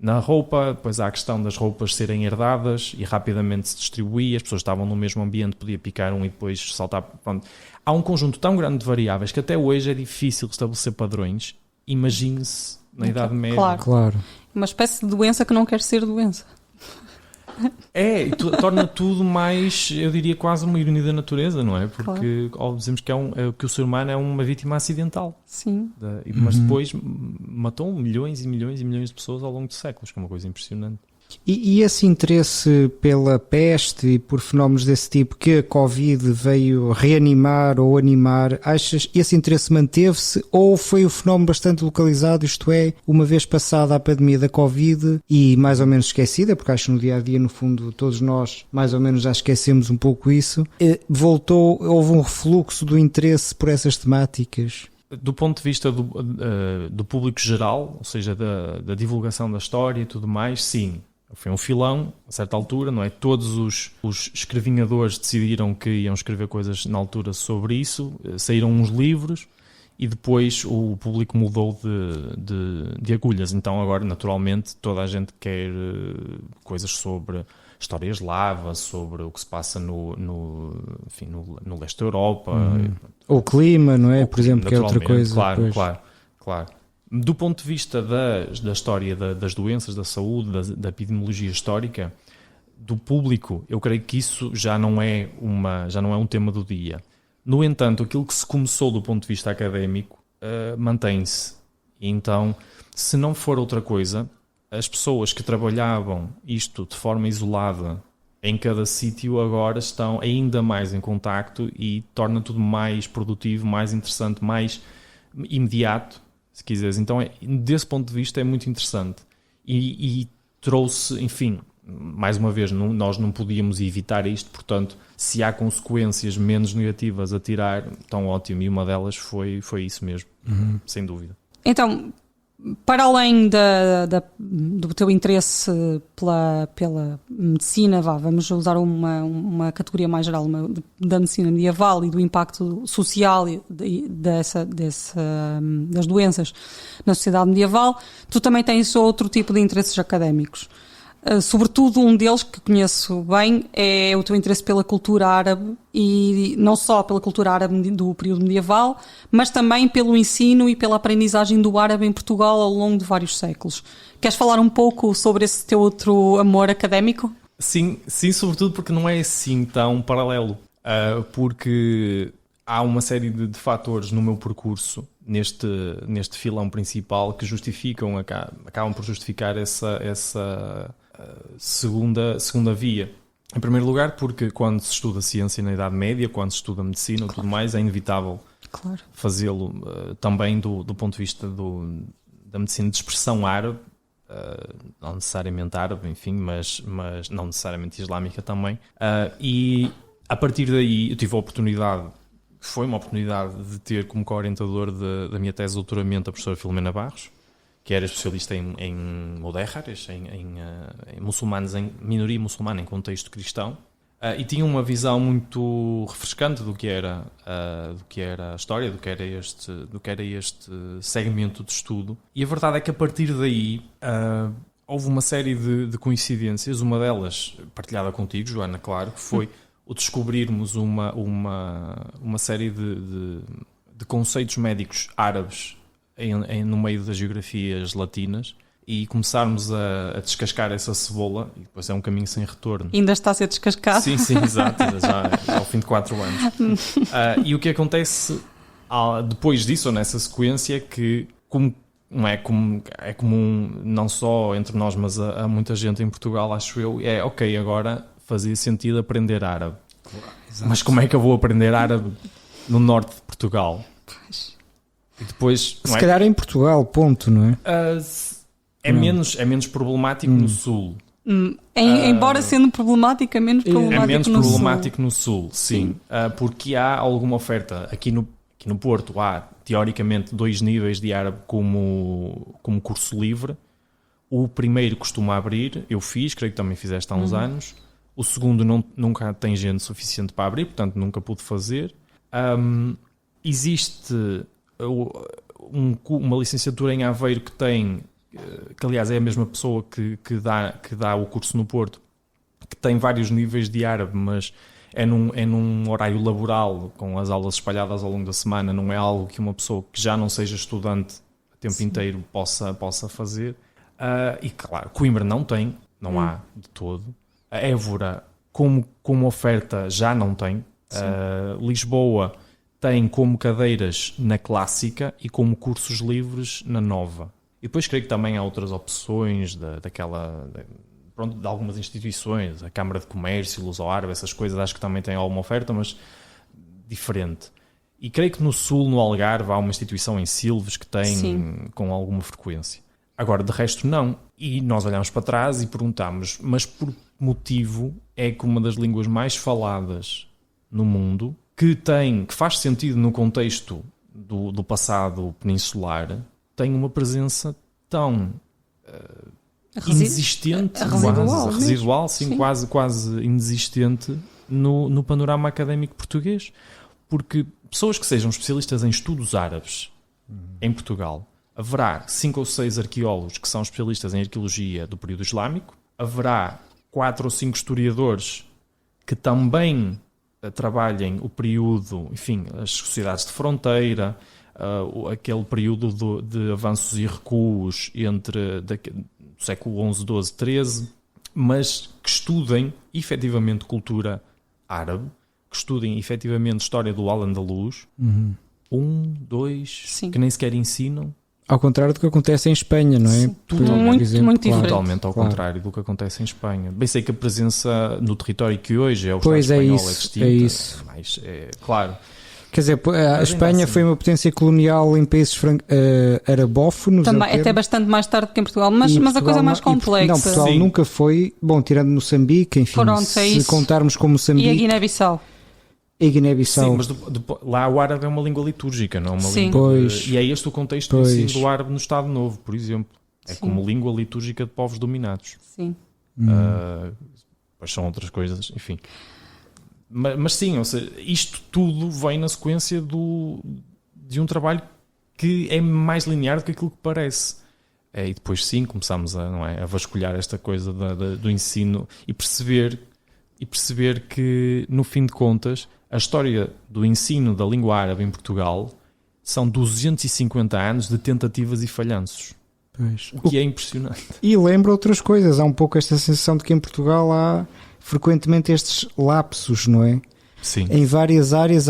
na roupa, depois há a questão das roupas serem herdadas e rapidamente se distribuir, as pessoas estavam no mesmo ambiente, podia picar um e depois saltar. Pronto. Há um conjunto tão grande de variáveis que até hoje é difícil estabelecer padrões. Imagine-se na Idade Média. Claro. Claro. Uma espécie de doença que não quer ser doença. E torna tudo mais, eu diria, quase uma ironia da natureza, não é? Porque ao dizemos que, que o ser humano é uma vítima acidental. Sim. Mas depois matou milhões e milhões e milhões de pessoas ao longo de séculos, que é uma coisa impressionante. E esse interesse pela peste e por fenómenos desse tipo que a Covid veio reanimar ou animar, achas esse interesse manteve-se ou foi um fenómeno bastante localizado, isto é, uma vez passada a pandemia da Covid e mais ou menos esquecida, porque acho que no dia-a-dia, no fundo, todos nós mais ou menos já esquecemos um pouco isso, houve um refluxo do interesse por essas temáticas? Do ponto de vista do público geral, ou seja, da divulgação da história e tudo mais, sim. Foi um filão, a certa altura, não é? Todos os escrevinhadores decidiram que iam escrever coisas na altura sobre isso, saíram uns livros e depois o público mudou de agulhas. Então agora, naturalmente, toda a gente quer coisas sobre história eslava, sobre o que se passa no leste da Europa. Ou o clima, não é? Por exemplo, que é outra coisa. Claro. Do ponto de vista da história das doenças, da saúde, da epidemiologia histórica, do público, eu creio que isso já não é um tema do dia. No entanto, aquilo que se começou do ponto de vista académico mantém-se. Então, se não for outra coisa, as pessoas que trabalhavam isto de forma isolada em cada sítio agora estão ainda mais em contacto e torna tudo mais produtivo, mais interessante, mais imediato, se quiseres. Então, desse ponto de vista, é muito interessante. E trouxe, enfim, mais uma vez, nós não podíamos evitar isto, portanto, se há consequências menos negativas a tirar, tão ótimo. E uma delas foi isso mesmo, sem dúvida. Então, para além do teu interesse pela medicina, vamos usar uma categoria mais geral da medicina medieval e do impacto social das doenças na sociedade medieval, tu também tens outro tipo de interesses académicos. Sobretudo um deles que conheço bem é o teu interesse pela cultura árabe, e não só pela cultura árabe do período medieval, mas também pelo ensino e pela aprendizagem do árabe em Portugal ao longo de vários séculos. Queres falar um pouco sobre esse teu outro amor académico? Sim, sobretudo porque não é assim tão paralelo, porque há uma série de fatores no meu percurso neste filão principal que acabam por justificar essa segunda via. Em primeiro lugar, porque quando se estuda ciência na Idade Média, quando se estuda medicina e tudo mais, é inevitável fazê-lo também do ponto de vista da medicina de expressão árabe, não necessariamente árabe, enfim, mas não necessariamente islâmica também. E A partir daí eu tive a oportunidade, foi uma oportunidade de ter como co-orientador da minha tese de doutoramento a professora Filomena Barros, que era especialista em Mudéjares, em muçulmanos, em minoria muçulmana em contexto cristão, e tinha uma visão muito refrescante do que era a história, do que era este segmento de estudo. E a verdade é que a partir daí houve uma série de coincidências, uma delas partilhada contigo, Joana, claro, que foi o descobrirmos uma série de conceitos médicos árabes no meio das geografias latinas e começarmos a descascar essa cebola, e depois é um caminho sem retorno. Ainda está a ser descascado. Sim, exato, já ao fim de 4 anos. E o que acontece depois disso, ou nessa sequência, é que é comum não só entre nós, mas há muita gente em Portugal, acho eu, agora fazia sentido aprender árabe. Exato. Mas como é que eu vou aprender árabe no norte de Portugal? Pois. E depois, se calhar em Portugal, ponto, não é? É menos problemático no sul. Embora sendo problemático, é menos problemático, é menos no problemático sul. No sul, sim. Porque há alguma oferta. Aqui no Porto há, teoricamente, 2 níveis de árabe como curso livre. O primeiro costuma abrir, eu fiz, creio que também fizeste há uns anos. O segundo nunca tem gente suficiente para abrir, portanto nunca pude fazer. Existe uma licenciatura em Aveiro que aliás é a mesma pessoa que dá o curso no Porto, que tem vários níveis de árabe, mas é num horário laboral, com as aulas espalhadas ao longo da semana, não é algo que uma pessoa que já não seja estudante a tempo inteiro possa fazer. E claro, Coimbra não há de todo. A Évora, como oferta, já não tem. Lisboa tem como cadeiras na clássica e como cursos livres na nova. E depois creio que também há outras opções de algumas instituições, a Câmara de Comércio, Luso Árabe, essas coisas, acho que também têm alguma oferta, mas diferente. E creio que no Sul, no Algarve, há uma instituição em Silves que tem com alguma frequência. Agora, de resto, não. E nós olhamos para trás e perguntamos, mas por motivo é que uma das línguas mais faladas no mundo, que faz sentido no contexto do passado peninsular, tem uma presença tão inexistente, residual, quase inexistente no panorama académico português. Porque pessoas que sejam especialistas em estudos árabes em Portugal, haverá 5 ou 6 arqueólogos que são especialistas em arqueologia do período islâmico, haverá 4 ou 5 historiadores que também trabalhem o período, enfim, as sociedades de fronteira, aquele período de avanços e recuos do século XI, XII, XIII, mas que estudem efetivamente cultura árabe, que estudem efetivamente história do Al-Andalus, 1, 2, que nem sequer ensinam. Ao contrário do que acontece em Espanha, não é? Sim, muito diferente. Totalmente ao contrário do que acontece em Espanha. Bem sei que a presença no território que hoje é o Estado espanhol é distinta. É isso. Mas, claro... Quer dizer, a Espanha foi uma potência colonial em países arabófonos. Também, até bastante mais tarde que em Portugal, mas a coisa é mais complexa. Não, Portugal nunca foi, tirando Moçambique, enfim, se contarmos como Moçambique... E a Guiné-Bissau. Sim, mas lá o árabe é uma língua litúrgica, não é uma língua... Pois. E é este o contexto do ensino do árabe no Estado Novo, por exemplo. É como língua litúrgica de povos dominados. Sim. Pois são outras coisas, enfim... Mas sim, ou seja, isto tudo vem na sequência de um trabalho que é mais linear do que aquilo que parece. E depois sim, começamos a vasculhar esta coisa do ensino e perceber que, no fim de contas, a história do ensino da língua árabe em Portugal são 250 anos de tentativas e falhanços. Pois. O que é impressionante. E lembra outras coisas. Há um pouco esta sensação de que em Portugal há frequentemente estes lapsos, não é? Sim. Em várias áreas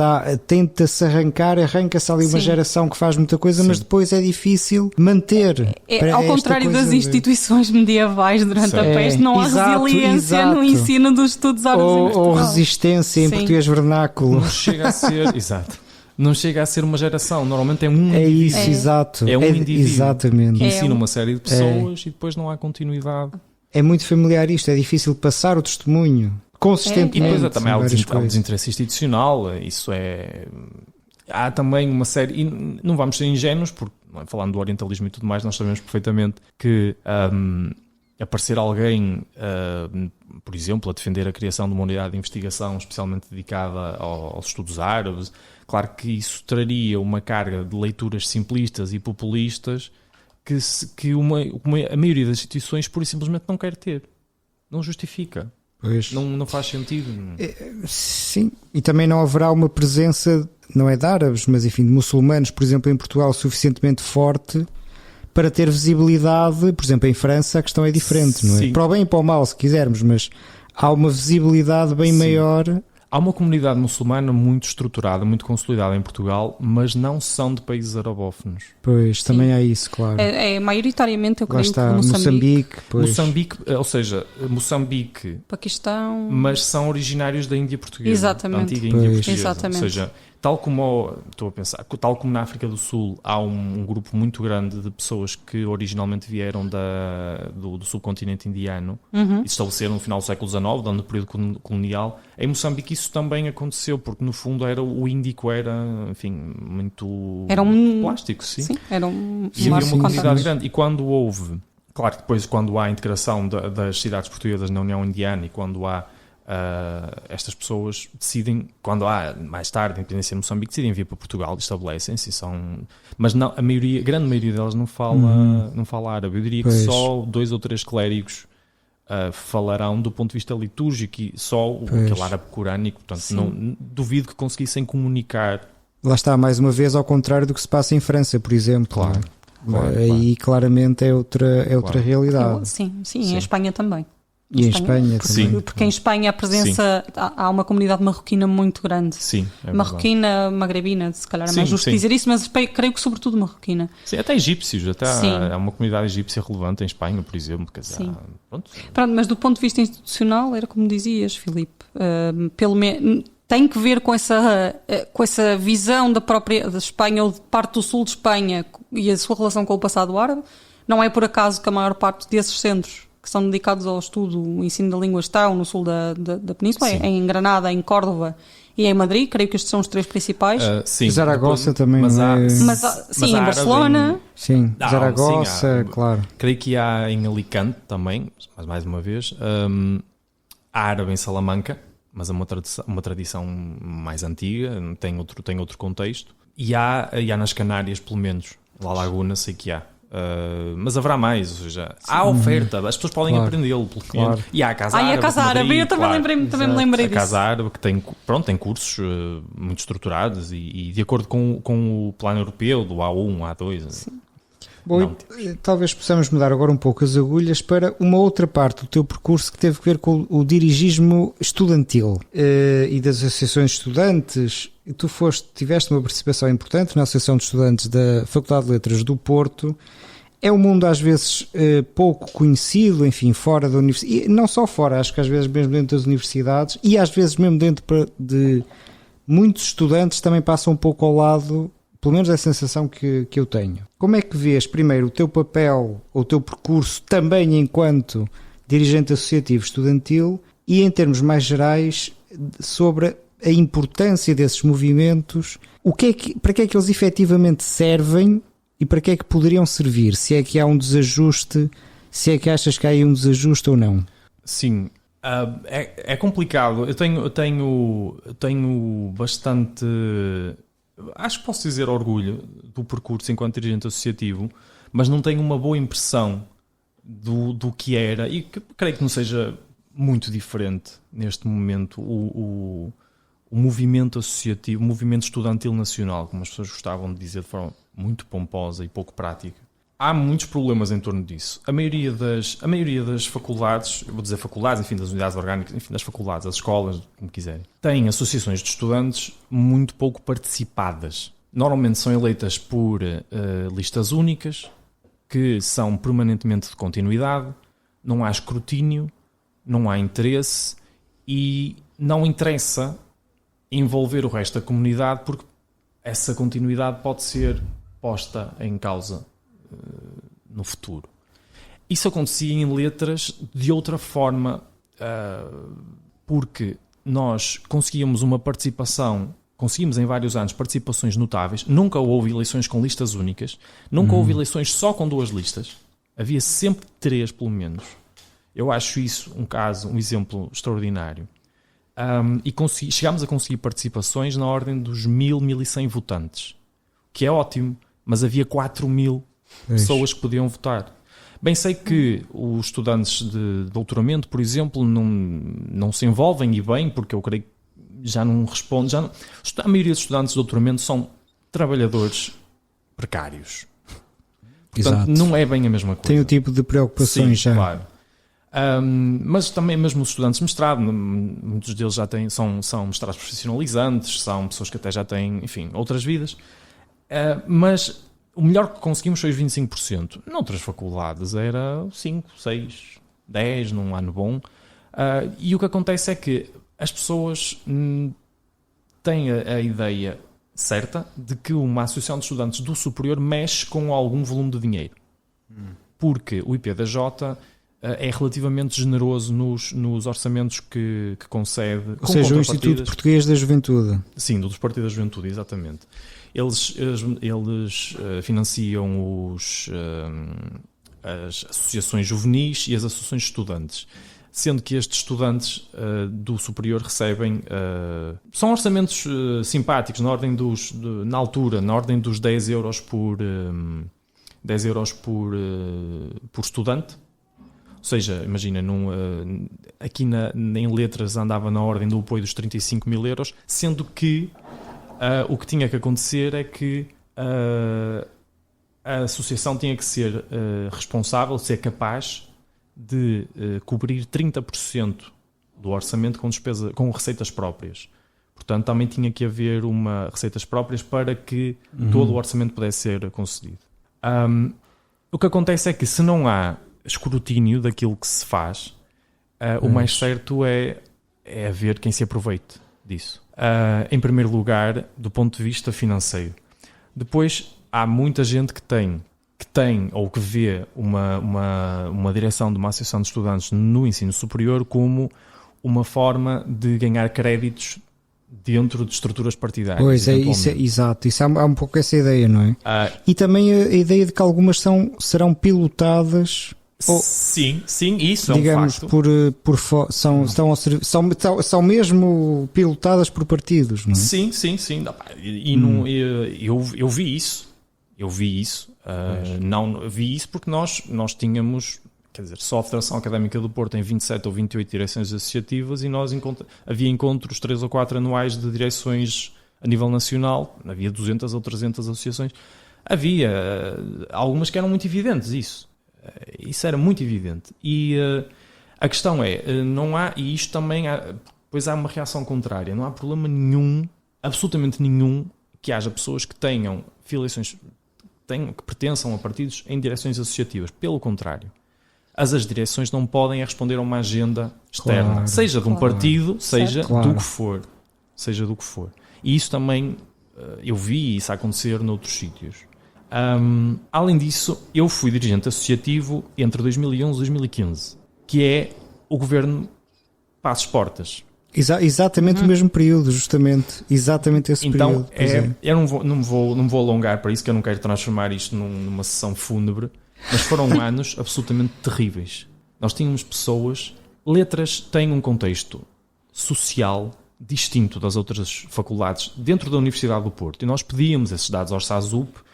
tenta-se arranca-se ali uma geração que faz muita coisa, mas depois é difícil manter. Ao contrário das instituições medievais durante a peste, não há resiliência no ensino dos estudos árabes em Portugal. Ou resistência em português vernáculo. Não chega a ser, exato. Não chega a ser uma geração, normalmente é um indivíduo. Isso, exato. É um indivíduo exatamente. Que ensina uma série de pessoas e depois não há continuidade. É muito familiar isto, é difícil passar o testemunho. consistentemente. E depois também há o várias há o coisas. desinteresse institucional, isso é... Há também uma série... E não vamos ser ingênuos, porque falando do orientalismo e tudo mais, nós sabemos perfeitamente que aparecer alguém, por exemplo, a defender a criação de uma unidade de investigação especialmente dedicada aos estudos árabes, claro que isso traria uma carga de leituras simplistas e populistas que a maioria das instituições pura e simplesmente não quer ter. Não justifica. Pois. Não faz sentido. Sim, e também não haverá uma presença, não é de árabes, mas enfim, de muçulmanos, por exemplo, em Portugal, suficientemente forte para ter visibilidade. Por exemplo, em França a questão é diferente, não é? Sim. Para o bem e para o mal, se quisermos, mas há uma visibilidade bem Sim. maior. Há uma comunidade muçulmana muito estruturada, muito consolidada em Portugal, mas não são de países arabófonos. Pois, também há isso, claro. É maioritariamente, eu Lá creio, está, que Moçambique, pois. Moçambique, Paquistão... mas são originários da Índia portuguesa. Exatamente. Da antiga Índia Pois. portuguesa. Exatamente. Ou seja, tal como na África do Sul há um grupo muito grande de pessoas que originalmente vieram do subcontinente indiano e se estabeleceram no final do século XIX, dando o período colonial, em Moçambique isso também aconteceu, porque no fundo o Índico era, enfim, muito Era um plástico, sim. Sim, era um E havia marco uma de comunidade contactos. grande. E quando houve, claro que depois quando há a integração das cidades portuguesas na União Indiana e quando há estas pessoas decidem, quando há mais tarde a independência de Moçambique, decidem vir para Portugal e estabelecem-se, mas não, a grande maioria delas não fala árabe. Eu diria que Pois. só 2 ou 3 clérigos falarão do ponto de vista litúrgico e só Pois. aquele árabe corânico, portanto Sim. não duvido que conseguissem comunicar. Lá está, mais uma vez, ao contrário do que se passa em França, por exemplo. Claro, não é? claro, Aí claramente é outra Claro. realidade. Sim, Sim. em Espanha também. E em Espanha Sim. também. Porque em Espanha a presença, há uma comunidade marroquina muito grande. Sim, é verdade. Marroquina, magrebina, se calhar é mais Sim, justo sim. dizer isso, mas creio que sobretudo marroquina. Sim, até egípcios, Sim. há uma comunidade egípcia relevante em Espanha, por exemplo. Quer dizer, Sim. pronto. Pronto, mas do ponto de vista institucional, era como dizias, Filipe, pelo menos tem que ver com essa visão da própria da Espanha ou de parte do sul de Espanha e a sua relação com o passado árabe. Não é por acaso que a maior parte desses centros que são dedicados ao estudo, o ensino da língua estão no sul da Península, Sim. em Granada, em Córdoba e em Madrid. Creio que estes são os 3 principais. Sim, Zaragoza depois- também mas não há, é- Mas, sim, em árabe Barcelona. Sim, Não, Zaragoza, sim, há- claro. Creio que há em Alicante também, mas mais uma vez, há árabe em Salamanca, mas é uma tradição mais antiga, tem outro contexto. E há nas Canárias, pelo menos, La Laguna, sei que há. Mas haverá mais, ou seja, há oferta, as pessoas podem Claro. aprendê-lo, pelo que Claro. E há a Casa E Árabe. a Casa de Madrid, Árabe, eu também, claro. também me Exato. lembrei A disso. Casa Árabe que tem cursos muito estruturados e de acordo com o plano europeu do A1, A2. Bom, Não, talvez possamos mudar agora um pouco as agulhas para uma outra parte do teu percurso que teve a ver com o dirigismo estudantil e das associações de estudantes. Tu tiveste uma participação importante na Associação de Estudantes da Faculdade de Letras do Porto. É um mundo às vezes pouco conhecido, enfim, fora da universidade, e não só fora, acho que às vezes mesmo dentro das universidades e às vezes mesmo dentro de muitos estudantes também passam um pouco ao lado, pelo menos é a sensação que eu tenho. Como é que vês, primeiro, o teu papel ou o teu percurso também enquanto dirigente associativo estudantil e, em termos mais gerais, sobre a importância desses movimentos, para que é que eles efetivamente servem e para que é que poderiam servir? Se é que há um desajuste, se é que achas que há aí um desajuste ou não? Sim, é complicado. Eu tenho bastante, acho que posso dizer, orgulho do percurso enquanto dirigente associativo, mas não tenho uma boa impressão do que era e que creio que não seja muito diferente neste momento o movimento associativo, o movimento estudantil nacional, como as pessoas gostavam de dizer de forma muito pomposa e pouco prática. Há muitos problemas em torno disso. A maioria das faculdades, eu vou dizer faculdades, enfim, das unidades orgânicas, enfim, das faculdades, das escolas, como quiserem, têm associações de estudantes muito pouco participadas. Normalmente são eleitas por listas únicas, que são permanentemente de continuidade, não há escrutínio, não há interesse e não interessa envolver o resto da comunidade porque essa continuidade pode ser posta em causa no futuro. Isso acontecia em letras de outra forma porque nós conseguimos uma participação, conseguimos em vários anos participações notáveis, nunca houve eleições com listas únicas, nunca houve eleições só com 2 listas, havia sempre 3 pelo menos. Eu acho isso um exemplo extraordinário. E chegámos a conseguir participações na ordem dos 1.100 votantes, que é ótimo, mas havia 4.000 pessoas que podiam votar. Bem, sei que os estudantes de doutoramento, por exemplo, não se envolvem, e bem, porque eu creio que já não respondem. A maioria dos estudantes de doutoramento são trabalhadores precários. Portanto, Exato. não é bem a mesma coisa. Tem o tipo de preocupações Sim, já. claro. Mas também mesmo os estudantes de mestrado, muitos deles já são mestrados profissionalizantes, são pessoas que até já têm, enfim, outras vidas. Mas o melhor que conseguimos foi os 25%. Noutras faculdades era 5, 6, 10 num ano bom. E o que acontece é que as pessoas têm a ideia certa de que uma associação de estudantes do superior mexe com algum volume de dinheiro. Porque o IPDJ é relativamente generoso nos orçamentos que concede. Ou seja, o Instituto Português da Juventude. Sim, dos Partidos da Juventude, exatamente. Eles financiam as associações juvenis e as associações de estudantes, sendo que estes estudantes do superior recebem... são orçamentos simpáticos, na ordem dos 10 euros por estudante. Ou seja, imagina, aqui em letras andava na ordem do apoio dos 35 mil euros, sendo que o que tinha que acontecer é que a associação tinha que ser responsável, ser capaz de cobrir 30% do orçamento com receitas próprias. Portanto, também tinha que haver receitas próprias para que todo o orçamento pudesse ser concedido. O que acontece é que, se não há escrutínio daquilo que se faz, o mais certo é haver quem se aproveite disso. Em primeiro lugar, do ponto de vista financeiro. Depois, há muita gente que tem ou que vê uma direção de uma associação de estudantes no ensino superior como uma forma de ganhar créditos dentro de estruturas partidárias. Pois é, exato. Há um pouco essa ideia, não é? E também a ideia de que algumas serão pilotadas... Sim, isso digamos, é um facto. São mesmo pilotadas por partidos, não é? Sim. Eu vi isso. Não vi isso porque nós tínhamos, quer dizer, só a Federação Académica do Porto tem 27 ou 28 direções associativas e havia encontros 3 ou 4 anuais de direções a nível nacional. Havia 200 ou 300 associações. Havia algumas que eram muito evidentes, isso era muito evidente. E a questão não há, e isto também pois há uma reação contrária, não há problema nenhum, absolutamente nenhum, que haja pessoas que tenham filiações, que pertençam a partidos em direções associativas. Pelo contrário, as direções não podem responder a uma agenda externa, seja de um partido, seja do que for. Seja do que for. E isso também, eu vi isso acontecer noutros sítios. Além disso, eu fui dirigente associativo entre 2011 e 2015, que é o governo Passos Portas. Exatamente o mesmo período, justamente. Exatamente esse período. Então, eu não vou alongar para isso, que eu não quero transformar isto numa sessão fúnebre, mas foram anos absolutamente terríveis. Nós tínhamos pessoas... Letras têm um contexto social distinto das outras faculdades dentro da Universidade do Porto, e nós pedíamos esses dados ao SASUP.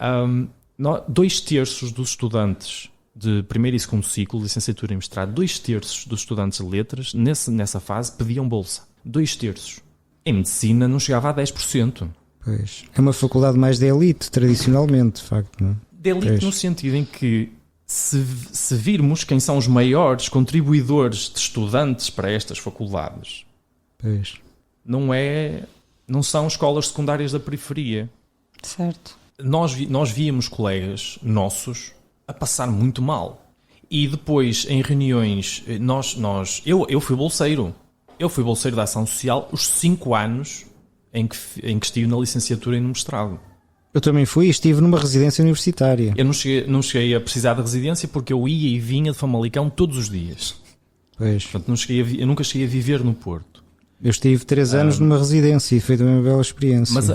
2/3 dos estudantes de primeiro e segundo ciclo, licenciatura e mestrado, 2/3 dos estudantes de letras nessa fase pediam bolsa. 2/3. Em medicina não chegava a 10%. Pois. É uma faculdade mais de elite, tradicionalmente, de facto. Não é? De elite no sentido em que, se virmos quem são os maiores contribuidores de estudantes para estas faculdades, pois. Não são escolas secundárias da periferia. Certo. Nós víamos colegas nossos a passar muito mal. E depois, em reuniões, eu fui bolseiro. Eu fui bolseiro da Ação Social os 5 anos em que estive na licenciatura e no mestrado. Eu também fui e estive numa residência universitária. Eu não cheguei a precisar de residência porque eu ia e vinha de Famalicão todos os dias. Pois. Portanto, eu nunca cheguei a viver no Porto. Eu estive 3 anos numa residência e foi também uma bela experiência. Mas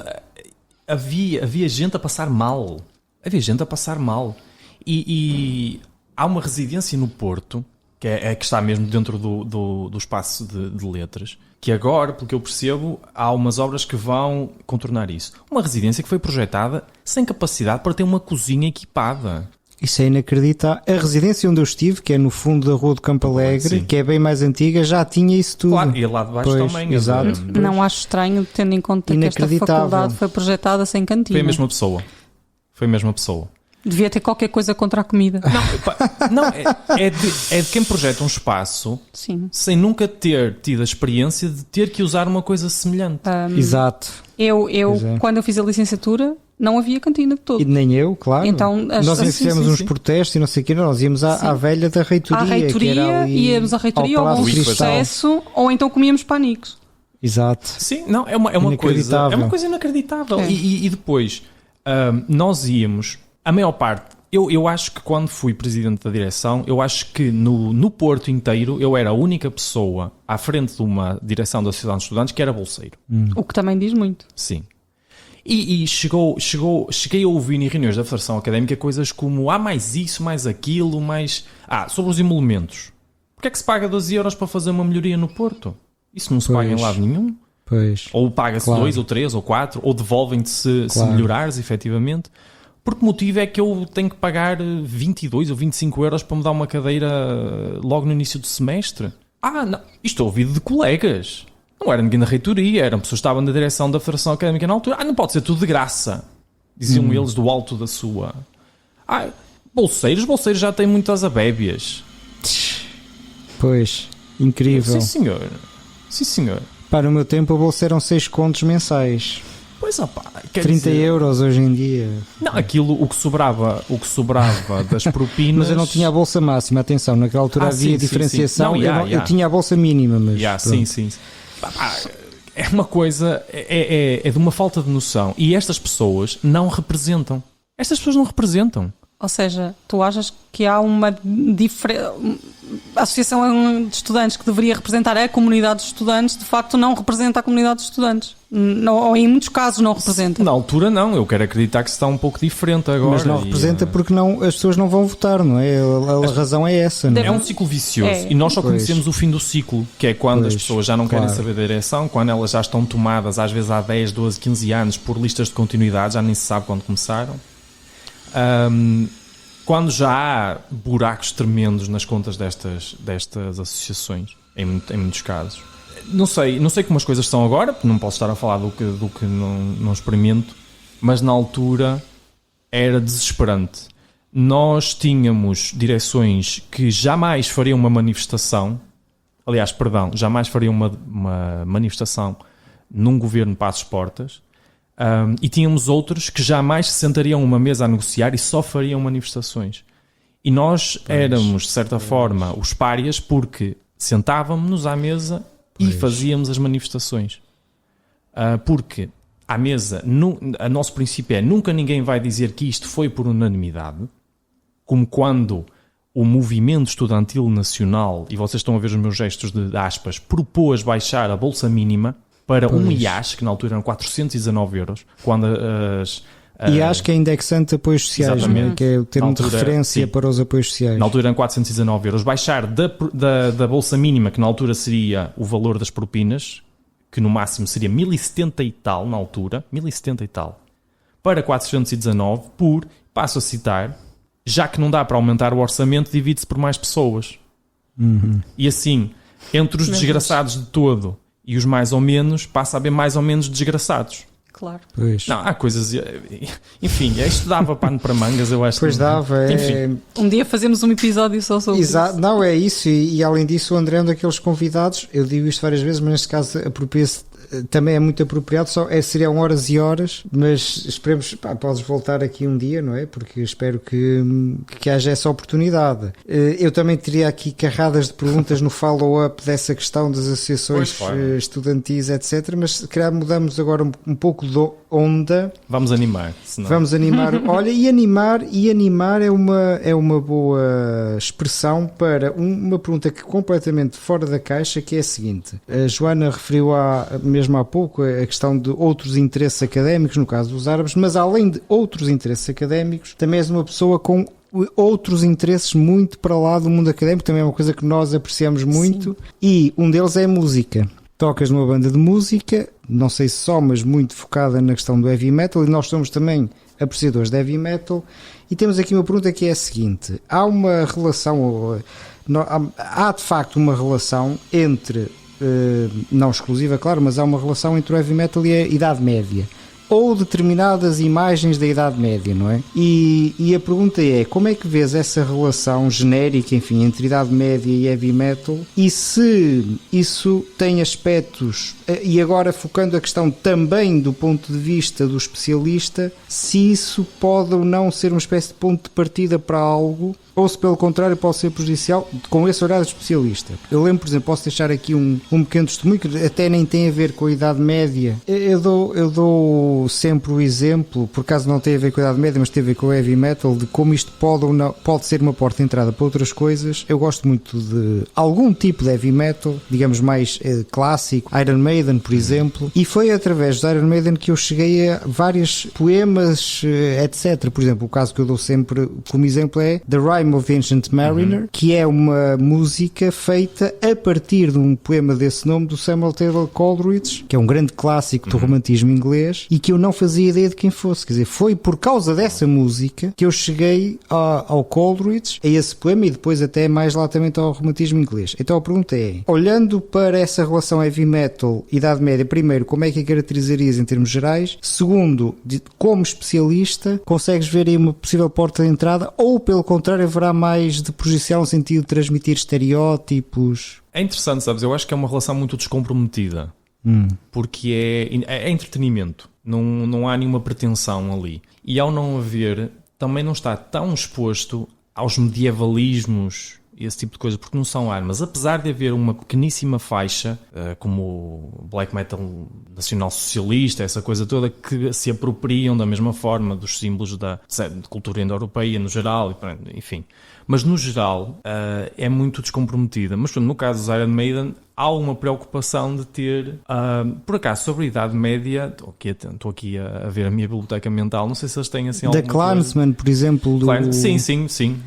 havia gente a passar mal. Havia gente a passar mal. E há uma residência no Porto, que está mesmo dentro do espaço de letras, que agora, pelo que eu percebo, há umas obras que vão contornar isso. Uma residência que foi projetada sem capacidade para ter uma cozinha equipada. Isso é inacreditável. A residência onde eu estive, que é no fundo da Rua do Campo Alegre, Sim. que é bem mais antiga, já tinha isso tudo. Claro, e lá de baixo Pois, também. exato. Não acho estranho, tendo em conta que esta Inacreditável. faculdade foi projetada sem cantina. Foi a mesma pessoa. Foi a mesma pessoa. Devia ter qualquer coisa contra a comida. Não, é de quem projeta um espaço Sim. sem nunca ter tido a experiência de ter que usar uma coisa semelhante. Exato. Eu Pois é. quando eu fiz a licenciatura, não havia cantina de todo. E nem eu, claro. Então, nós ainda sim, fizemos sim, uns sim. protestos e não sei o que, nós íamos à velha da reitoria. À que era reitoria, ali íamos à reitoria ao ou ao Palácio Bom Cristal. Sucesso, ou então comíamos panicos. Exato. Sim, não, é uma Inacreditável. coisa inacreditável. É. E depois, nós íamos, a maior parte, eu acho que quando fui presidente da direção, eu acho que no Porto inteiro eu era a única pessoa à frente de uma direção da Associação de Estudantes que era bolseiro. O que também diz muito. Sim. E cheguei a ouvir em reuniões da Federação Académica coisas como mais isso, mais aquilo, mais... sobre os emolumentos. Porquê é que se paga 12 euros para fazer uma melhoria no Porto? Isso não se paga em Pois. lado nenhum. Pois. Ou paga-se Claro. 2 ou 3 ou 4, ou devolvem-te se Claro. melhorares, efetivamente. Por que motivo é que eu tenho que pagar 22 ou 25 euros para me dar uma cadeira logo no início do semestre? Não. Isto é ouvido de colegas. Não era ninguém da reitoria, eram pessoas que estavam na direção da Federação Académica na altura. Não pode ser tudo de graça. Diziam eles do alto da sua... bolseiros já têm muitas abébias. Pois. Incrível. Sim, senhor. Sim, senhor. Pá, no meu tempo a bolsa eram 6 contos mensais. Pois, quer 30 dizer, euros hoje em dia. Não, aquilo, o que sobrava das propinas... Mas eu não tinha a bolsa máxima, atenção, naquela altura havia sim, diferenciação. sim. Não, eu tinha a bolsa mínima, mas... Sim. É uma coisa, é de uma falta de noção. E estas pessoas não representam. Ou seja, tu achas que há uma associação de estudantes que deveria representar a comunidade de estudantes, de facto não representa a comunidade de estudantes. Ou em muitos casos não representa. Na altura não, eu quero acreditar que está um pouco diferente agora. Mas não representa porque as pessoas não vão votar, não é? A razão é essa, não é? É um ciclo vicioso. É. E nós só Pois. conhecemos o fim do ciclo, que é quando as pessoas já não querem claro. saber da direção, quando elas já estão tomadas, às vezes há 10, 12, 15 anos, por listas de continuidade, já nem se sabe quando começaram. Quando já há buracos tremendos nas contas destas associações, em muitos casos. Não sei como as coisas são agora, porque não posso estar a falar do que não experimento, mas na altura era desesperante. Nós tínhamos direções que jamais fariam uma manifestação, jamais fariam uma manifestação num governo Passos-Portas. E tínhamos outros que jamais se sentariam a uma mesa a negociar e só fariam manifestações. E nós éramos, de certa forma, os párias porque sentávamos-nos à mesa e fazíamos as manifestações. Porque à mesa, o nosso princípio é nunca ninguém vai dizer que isto foi por unanimidade, como quando o movimento estudantil nacional, e vocês estão a ver os meus gestos de aspas, propôs baixar a bolsa mínima para um IAS, que na altura eram 419 euros, quando E acho que é indexante de apoios sociais, não é? Que é o termo de referência sim. para os apoios sociais. Na altura eram 419 euros. Baixar da bolsa mínima, que na altura seria o valor das propinas, que no máximo seria 1070 e tal, na altura, 1070 e tal, para 419, passo a citar, já que não dá para aumentar o orçamento, divide-se por mais pessoas. E assim, entre os desgraçados de todo e os mais ou menos, passa a haver mais ou menos desgraçados. Claro. Pois. Não, há coisas... Enfim, isto dava pano para mangas, eu acho. Pois dava, Enfim. Um dia fazemos um episódio só sobre Exato, isso. não é isso, e além disso o André é um daqueles convidados, eu digo isto várias vezes, mas neste caso apropria-se, também é muito apropriado, seriam horas e horas, mas esperemos, podes voltar aqui um dia, não é? Porque espero que haja essa oportunidade. Eu também teria aqui carradas de perguntas no follow-up dessa questão das associações estudantis, etc, mas se calhar mudamos agora um pouco onda. Vamos animar. Senão... Vamos animar. Olha, e animar é uma boa expressão para uma pergunta que completamente fora da caixa, que é a seguinte. A Joana referiu mesmo há pouco a questão de outros interesses académicos, no caso dos árabes, mas além de outros interesses académicos, também és uma pessoa com outros interesses muito para lá do mundo académico, também é uma coisa que nós apreciamos muito. Sim. E um deles é a música. Tocas numa banda de música, não sei se só, mas muito focada na questão do heavy metal, e nós somos também apreciadores de heavy metal, e temos aqui uma pergunta que é a seguinte: há uma relação, há de facto uma relação entre, não exclusiva, claro, mas há uma relação entre o heavy metal e a Idade Média, ou determinadas imagens da Idade Média, não é? E a pergunta é, como é que vês essa relação genérica, enfim, entre Idade Média e Heavy Metal, e se isso tem aspectos, e agora focando a questão também do ponto de vista do especialista, se isso pode ou não ser uma espécie de ponto de partida para algo, ou se pelo contrário pode ser prejudicial com esse olhar de especialista. Eu lembro, por exemplo, posso deixar aqui um pequeno testemunho que até nem tem a ver com a Idade Média. Eu dou sempre o exemplo, por acaso não tem a ver com a Idade Média, mas tem a ver com o Heavy Metal, de como isto pode ou não, pode ser uma porta de entrada para outras coisas. Eu gosto muito de algum tipo de Heavy Metal, digamos mais clássico, Iron Maiden, por exemplo, e foi através do Iron Maiden que eu cheguei a vários poemas, etc. Por exemplo, o caso que eu dou sempre como exemplo é The Rime of the Ancient Mariner, que é uma música feita a partir de um poema desse nome do Samuel Taylor Coleridge, que é um grande clássico do romantismo inglês, e que eu não fazia ideia de quem fosse. Quer dizer, foi por causa dessa música que eu cheguei ao Coleridge, a esse poema, e depois até mais latamente ao romantismo inglês. Então a pergunta é, olhando para essa relação heavy metal e Idade Média, primeiro, como é que a caracterizarias em termos gerais? Segundo, como especialista, consegues ver aí uma possível porta de entrada, ou pelo contrário haverá mais de projeção no sentido de transmitir estereótipos? É interessante, sabes? Eu acho que é uma relação muito descomprometida. Porque é entretenimento. Não há nenhuma pretensão ali. E ao não haver, também não está tão exposto aos medievalismos e esse tipo de coisa, porque não são armas. Apesar de haver uma pequeníssima faixa, como o black metal nacional-socialista, essa coisa toda, que se apropriam da mesma forma dos símbolos da cultura indo-europeia no geral, enfim. Mas no geral é muito descomprometida. Mas no caso dos Iron Maiden, há uma preocupação de ter, por acaso, sobre a Idade Média, estou aqui a ver a minha biblioteca mental, não sei se eles têm assim alguma coisa. Da Clansman, por exemplo.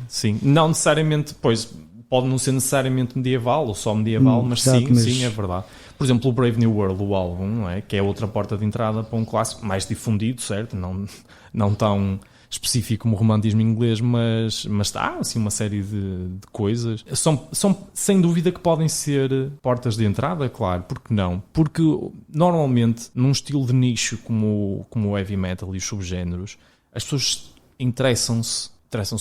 Sim. Não necessariamente, pois, pode não ser necessariamente medieval, ou só medieval, mas sim, é verdade. Por exemplo, o Brave New World, o álbum, não é? Que é outra porta de entrada para um clássico mais difundido, certo? Não tão específico como o romantismo inglês, mas há assim uma série de coisas. São sem dúvida que podem ser portas de entrada, claro, porque não? Porque normalmente num estilo de nicho como o heavy metal e os subgéneros, as pessoas interessam-se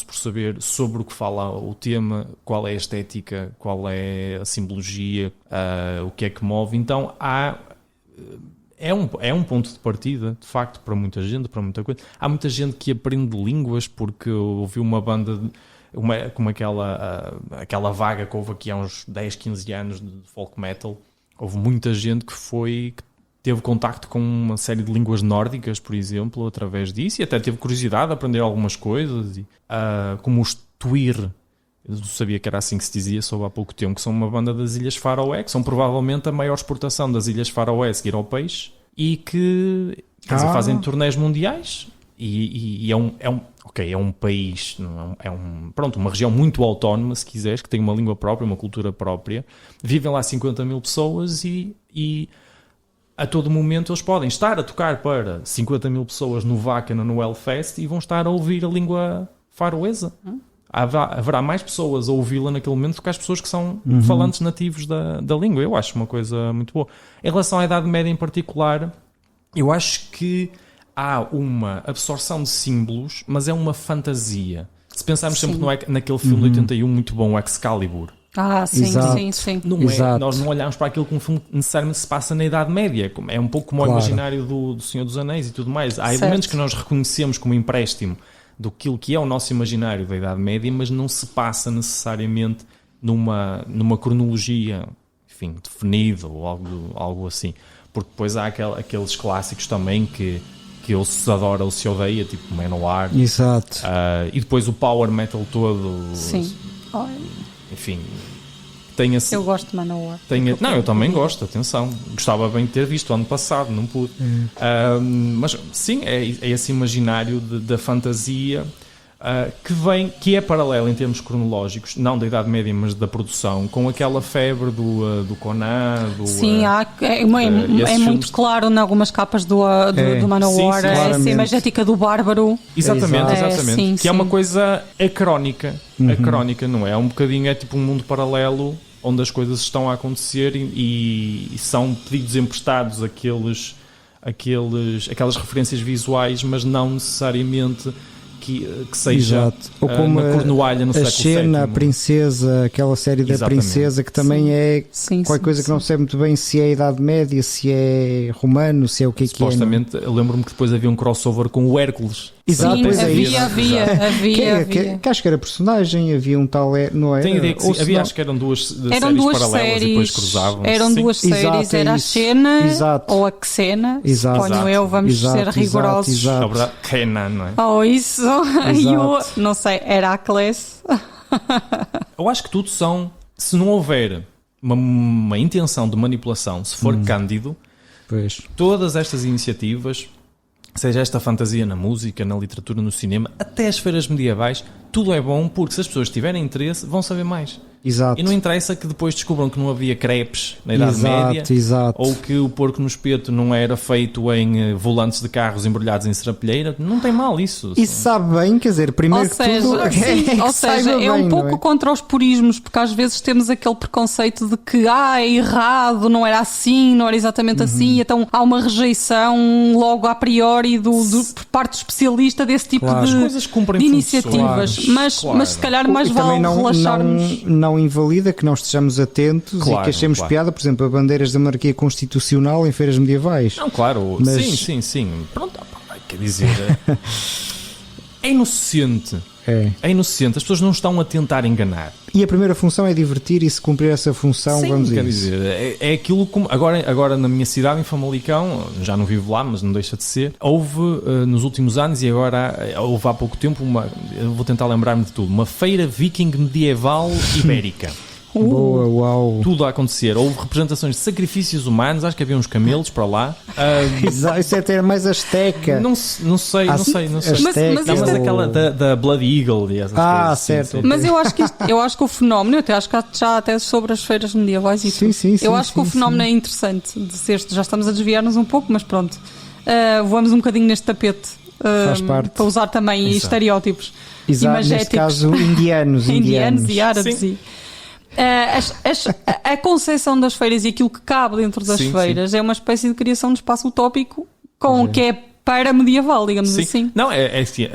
por saber sobre o que fala o tema, qual é a estética, qual é a simbologia, o que é que move. Então é um ponto de partida, de facto, para muita gente, para muita coisa. Há muita gente que aprende línguas porque ouviu uma banda, como aquela vaga que houve aqui há uns 10, 15 anos de folk metal. Houve muita gente que teve contacto com uma série de línguas nórdicas, por exemplo, através disso, e até teve curiosidade de aprender algumas coisas, como os Tuir. Eu não sabia que era assim que se dizia, soube há pouco tempo, que são uma banda das Ilhas Faroé, que são provavelmente a maior exportação das Ilhas Faroé a seguir ao peixe, e que fazem turnés mundiais, e é um país, uma região muito autónoma, se quiseres, que tem uma língua própria, uma cultura própria. Vivem lá 50 mil pessoas e a todo momento eles podem estar a tocar para 50 mil pessoas no Wacken ou no Hellfest e vão estar a ouvir a língua faroesa. Haverá mais pessoas a ouvi-la naquele momento do que as pessoas que são falantes nativos da língua. Eu acho uma coisa muito boa. Em relação à Idade Média em particular, eu acho que há uma absorção de símbolos, mas é uma fantasia. Se pensarmos sempre naquele filme de 81 muito bom, o Excalibur. Sim. Nós não olhamos para aquilo como um filme necessariamente se passa na Idade Média. É um pouco como o imaginário do Senhor dos Anéis e tudo mais. Há elementos que nós reconhecemos como empréstimo do que é o nosso imaginário da Idade Média, mas não se passa necessariamente numa cronologia, enfim, definida ou algo assim. Porque depois há aqueles clássicos também que que ou se adora ou se odeia, tipo Manowar. Exato. E depois o power metal todo. Sim. Enfim, tem esse. Eu gosto de Manowar. Não, eu também gosto, atenção. Gostava bem de ter visto ano passado, não pude. Mas sim, é esse imaginário da fantasia. Que é paralelo em termos cronológicos, não da Idade Média, mas da produção, com aquela febre do Conan. Sim, é muito claro em algumas capas do Manowar, sim, essa imagética do bárbaro. Exatamente. Sim, que é uma coisa acrónica, não é? É um bocadinho, é tipo um mundo paralelo onde as coisas estão a acontecer e são pedidos emprestados aquelas referências visuais, mas não necessariamente que seja ou como uma cornualha no século VII. A Xena, a princesa, aquela série da princesa, que também é qualquer coisa que não sei muito bem se é a Idade Média, se é romano, se é o que é que é. Supostamente, eu lembro-me que depois havia um crossover com o Hércules. Exato, sim, pois havia. Que acho que era personagem, havia um tal, não era? Tenho ideia que sim, acho que eram duas séries paralelas e depois cruzavam. Eram duas séries, era a Xena ou a Xena, suponho eu, vamos ser rigorosos. Na verdade, Kenan, não é? Ou isso, e o, não sei, Heracles. Eu acho que tudo se não houver uma intenção de manipulação, se for cândido, todas estas iniciativas, seja esta fantasia na música, na literatura, no cinema, até as feiras medievais, tudo é bom porque se as pessoas tiverem interesse vão saber mais. Exato. E não interessa que depois descubram que não havia crepes na Idade Média, ou que o porco no espeto não era feito em volantes de carros embrulhados em serapilheira. Não tem mal isso. E sabe bem, quer dizer, primeiro é um pouco contra os purismos, porque às vezes temos aquele preconceito de que é errado, não era assim, não era exatamente assim, então há uma rejeição logo a priori por parte do especialista desse tipo de iniciativas. Mas se calhar mais vale relaxarmos. Não invalida que não estejamos atentos e que achemos piada, por exemplo, a bandeiras da monarquia constitucional em feiras medievais. Não, claro, mas... sim. Pronto, quer dizer, é inocente. É inocente, as pessoas não estão a tentar enganar. E a primeira função é divertir, e se cumprir essa função, vamos quer dizer, é aquilo como. Agora na minha cidade, em Famalicão, já não vivo lá, mas não deixa de ser, houve nos últimos anos, e agora houve há pouco tempo, eu vou tentar lembrar-me de tudo, uma feira viking medieval ibérica. Boa, uau. Tudo a acontecer. Houve representações de sacrifícios humanos, acho que havia uns camelos para lá. Isso é até mais azteca. Não sei. Mas aquela da Blood Eagle e essas coisas. Certo. Sim. Mas eu acho que o fenómeno, eu acho que já até sobre as feiras medievais e tudo. Eu acho que o fenómeno é interessante de ser. Já estamos a desviar-nos um pouco, mas pronto. Voamos um bocadinho neste tapete. Faz parte. Para usar também estereótipos imagéticos. Neste caso, indianos e árabes. A conceção das feiras e aquilo que cabe dentro das feiras é uma espécie de criação de espaço utópico que é para medieval, digamos assim. Não,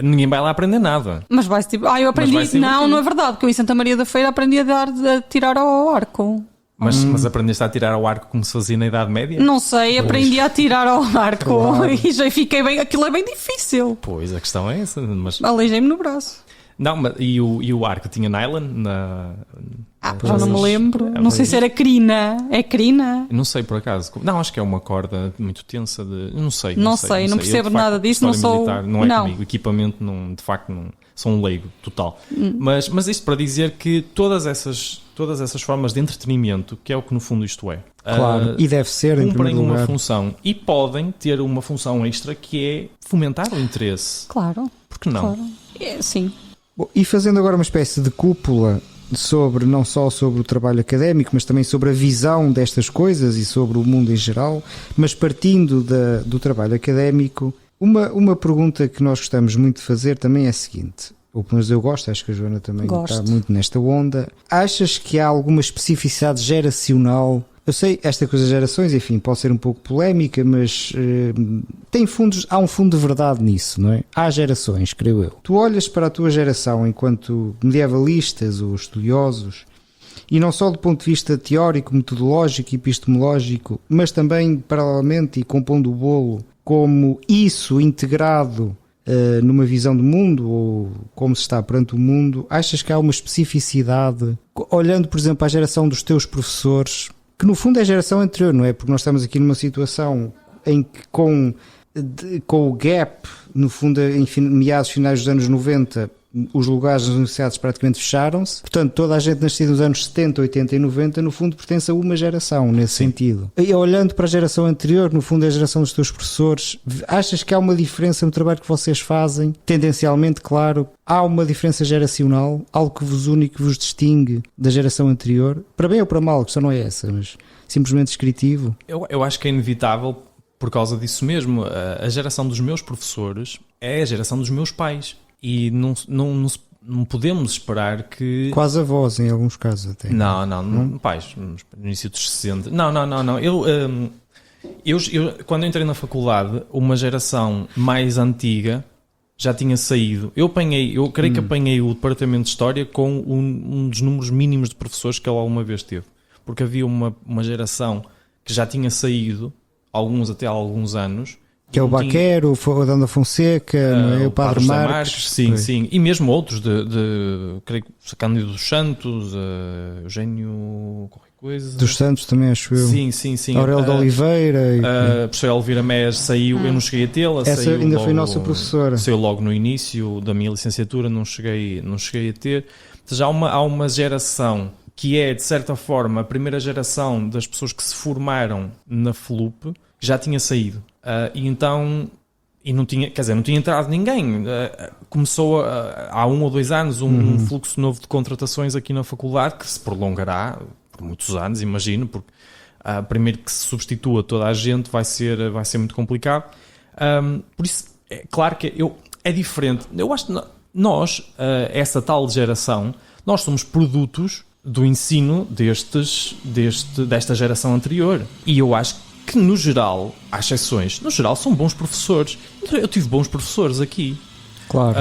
ninguém vai lá aprender nada. Mas vai-se tipo, eu aprendi. Não é verdade, porque eu em Santa Maria da Feira aprendi a tirar ao arco. Mas aprendeste a tirar ao arco como se fazia na Idade Média? Não sei, aprendi a tirar ao arco e já fiquei bem. Aquilo é bem difícil. Pois, a questão é essa. Mas... Aleijei-me no braço. Não, mas e o arco tinha nylon já não me lembro. Não sei se era crina. É crina? Não sei por acaso. Não, acho que é uma corda muito tensa de. Não sei, não percebo nada disso. Não sou. Militar, não é comigo. Equipamento, de facto, não. Sou um leigo total. Mas isto para dizer que todas essas formas de entretenimento, que é o que no fundo isto é. Claro, e deve ser em primeiro lugar. Uma função e podem ter uma função extra que é fomentar o interesse. Claro. Por que não? Claro. Sim. Bom, e fazendo agora uma espécie de cúpula não só sobre o trabalho académico, mas também sobre a visão destas coisas e sobre o mundo em geral, mas partindo do trabalho académico, uma pergunta que nós gostamos muito de fazer também é a seguinte, ou pelo menos eu gosto, acho que a Joana também está muito nesta onda. Achas que há alguma especificidade geracional? Eu sei, esta coisa de gerações, enfim, pode ser um pouco polémica, mas há um fundo de verdade nisso, não é? Há gerações, creio eu. Tu olhas para a tua geração enquanto medievalistas ou estudiosos, e não só do ponto de vista teórico, metodológico e epistemológico, mas também, paralelamente e compondo o bolo, como isso integrado numa visão do mundo, ou como se está perante o mundo, achas que há uma especificidade, olhando, por exemplo, para a geração dos teus professores, que no fundo é a geração anterior, não é? Porque nós estamos aqui numa situação em que com com o gap, no fundo, em meados finais dos anos 90, os lugares nas universidades praticamente fecharam-se. Portanto, toda a gente nascida nos anos 70, 80 e 90, no fundo, pertence a uma geração, nesse sentido. E olhando para a geração anterior, no fundo, é a geração dos teus professores, achas que há uma diferença no trabalho que vocês fazem? Tendencialmente, claro, há uma diferença geracional, algo que vos une e que vos distingue da geração anterior? Para bem ou para mal, a questão não é essa, mas simplesmente descritivo. Eu acho que é inevitável por causa disso mesmo. A geração dos meus professores é a geração dos meus pais. E não podemos esperar que... Quase avós, em alguns casos até. Não, pais, no início dos 60. Não. Eu, quando eu entrei na faculdade, uma geração mais antiga já tinha saído. Eu creio que apanhei o departamento de História com um dos números mínimos de professores que ele alguma vez teve. Porque havia uma geração que já tinha saído, alguns até há alguns anos... Que é o Baquero, o Adão da Fonseca, não é? O Padre Marques. Sim. E mesmo outros, creio que Cândido dos Santos, Eugênio qualquer coisa. Dos Santos também, acho eu. Sim. Aurélio de Oliveira. A professora Elvira Més saiu, eu não cheguei a tê-la. Essa ainda foi nossa professora. Saiu logo no início da minha licenciatura, não cheguei a ter. Ou seja, há uma geração que é, de certa forma, a primeira geração das pessoas que se formaram na FLUP, que já tinha saído. Não tinha entrado ninguém. Começou há 1 ou 2 anos um fluxo novo de contratações aqui na faculdade que se prolongará por muitos anos, imagino, porque primeiro que se substitua toda a gente vai ser muito complicado. Por isso, é claro que é diferente. Eu acho que nós, essa tal geração, nós somos produtos do ensino desta geração anterior. E eu acho que no geral, há exceções, no geral são bons professores. Eu tive bons professores aqui. Claro.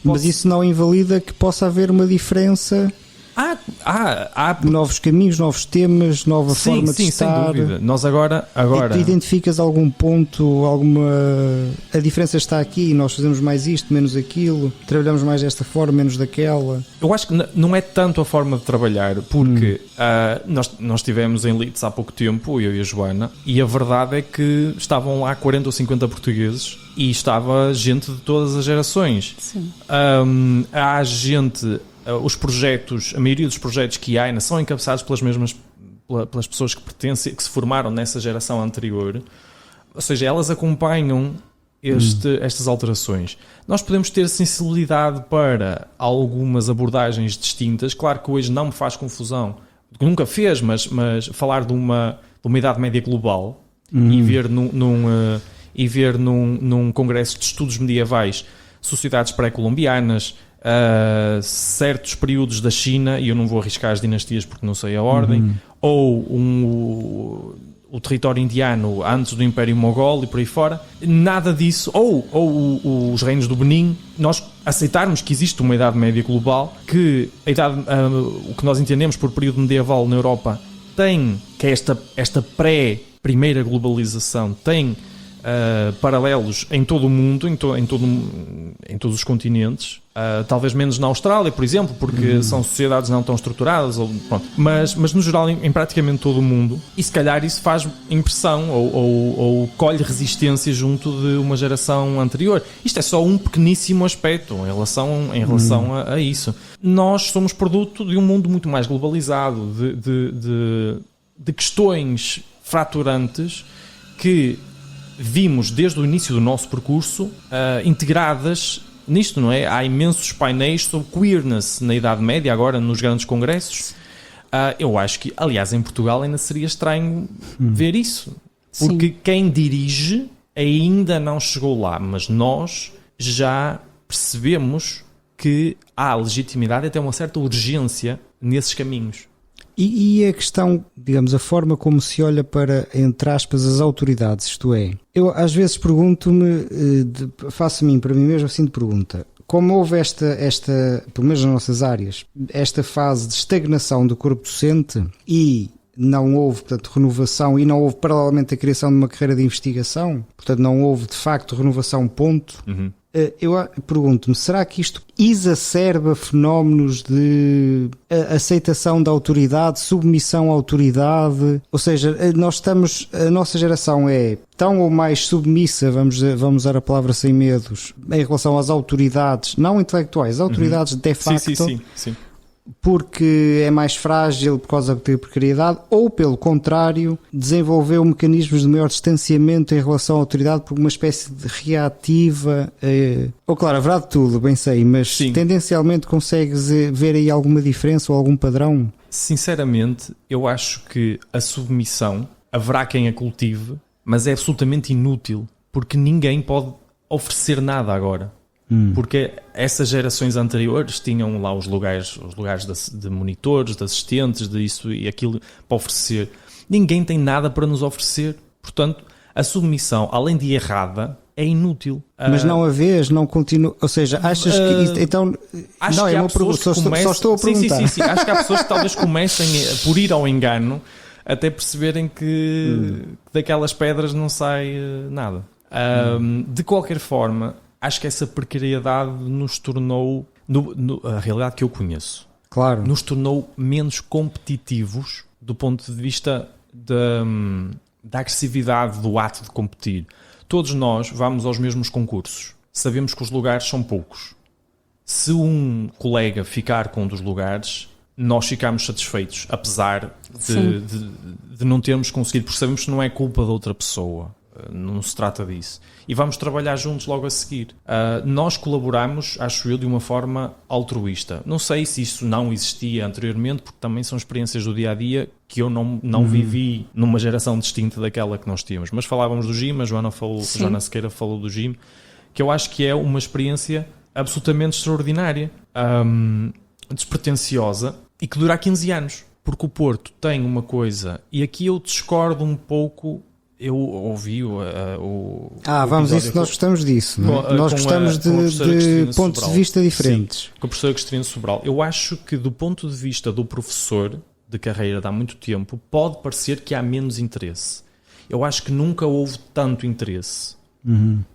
Mas isso não invalida que possa haver uma diferença. Há novos caminhos, novos temas, nova forma de estar. Sem dúvida. Nós agora... E tu identificas algum ponto, a diferença está aqui, nós fazemos mais isto, menos aquilo, trabalhamos mais desta forma, menos daquela. Eu acho que não é tanto a forma de trabalhar, porque nós estivemos em Leeds há pouco tempo, eu e a Joana, e a verdade é que estavam lá 40 ou 50 portugueses e estava gente de todas as gerações. Sim. Há gente... Os projetos, a maioria dos projetos que há ainda são encabeçados pelas pessoas que se formaram nessa geração anterior, ou seja, elas acompanham estas alterações. Nós podemos ter sensibilidade para algumas abordagens distintas. Claro que hoje não me faz confusão, nunca fez, mas falar de uma Idade Média global e ver num congresso de estudos medievais sociedades pré-colombianas, certos períodos da China, e eu não vou arriscar as dinastias porque não sei a ordem, ou o território indiano antes do Império Mogol e por aí fora, nada disso, ou os reinos do Benin, nós aceitarmos que existe uma Idade Média global, que o que nós entendemos por período medieval na Europa tem, que é esta pré-primeira globalização, tem paralelos em todo o mundo, em todos os continentes, talvez menos na Austrália, por exemplo, porque são sociedades não tão estruturadas, mas no geral em praticamente todo o mundo, e se calhar isso faz impressão ou colhe resistência junto de uma geração anterior. Isto é só um pequeníssimo aspecto em relação a isso. Nós somos produto de um mundo muito mais globalizado, de questões fraturantes que vimos desde o início do nosso percurso integradas nisto, não é? Há imensos painéis sobre queerness na Idade Média, agora nos grandes congressos. Eu acho que, aliás, em Portugal ainda seria estranho ver isso, porque Sim. Quem dirige ainda não chegou lá, mas nós já percebemos que há legitimidade e até uma certa urgência nesses caminhos. E a questão, digamos, a forma como se olha para, entre aspas, as autoridades, isto é, eu às vezes pergunto-me, faço para mim mesmo assim de pergunta, como houve esta, pelo menos nas nossas áreas, esta fase de estagnação do corpo docente e não houve, portanto, renovação e não houve paralelamente a criação de uma carreira de investigação, portanto não houve de facto renovação, ponto. Eu pergunto-me, será que isto exacerba fenómenos de aceitação da autoridade, submissão à autoridade? Ou seja, a nossa geração é tão ou mais submissa, vamos usar a palavra sem medos, em relação às autoridades, não intelectuais, autoridades de facto, Sim. porque é mais frágil por causa da precariedade, ou pelo contrário, desenvolveu mecanismos de maior distanciamento em relação à autoridade por uma espécie de reativa, ou claro, haverá de tudo, bem sei, mas tendencialmente consegues ver aí alguma diferença ou algum padrão? Sinceramente, eu acho que a submissão, haverá quem a cultive, mas é absolutamente inútil, porque ninguém pode oferecer nada agora. Porque essas gerações anteriores tinham lá os lugares de monitores, de assistentes, de isso e aquilo para oferecer. Ninguém tem nada para nos oferecer. Portanto, a submissão, além de errada, é inútil. Mas não a vês, não continua. Ou seja, achas que. Então, acho não, que é há uma pergunta, só estou a perguntar. Sim. Acho que há pessoas que talvez comecem por ir ao engano até perceberem que daquelas pedras não sai nada. De qualquer forma, acho que essa precariedade nos tornou, a realidade que eu conheço, claro, nos tornou menos competitivos do ponto de vista da agressividade do ato de competir. Todos nós vamos aos mesmos concursos, sabemos que os lugares são poucos. Se um colega ficar com um dos lugares, nós ficamos satisfeitos, apesar de não termos conseguido, porque sabemos que não é culpa da outra pessoa. Não se trata disso. E vamos trabalhar juntos logo a seguir. Nós colaboramos, acho eu, de uma forma altruísta. Não sei se isso não existia anteriormente, porque também são experiências do dia-a-dia que eu não vivi numa geração distinta daquela que nós tínhamos. Mas falávamos do gym, a Joana Sequeira falou do gym, que eu acho que é uma experiência absolutamente extraordinária, despretensiosa e que dura há 15 anos. Porque o Porto tem uma coisa, e aqui eu discordo um pouco. Eu ouvi vamos, isso nós gostamos disso, não é? Nós gostamos de pontos de vista diferentes. Sim, com a professora Cristina Sobral. Eu acho que do ponto de vista do professor de carreira de há muito tempo, pode parecer que há menos interesse. Eu acho que nunca houve tanto interesse.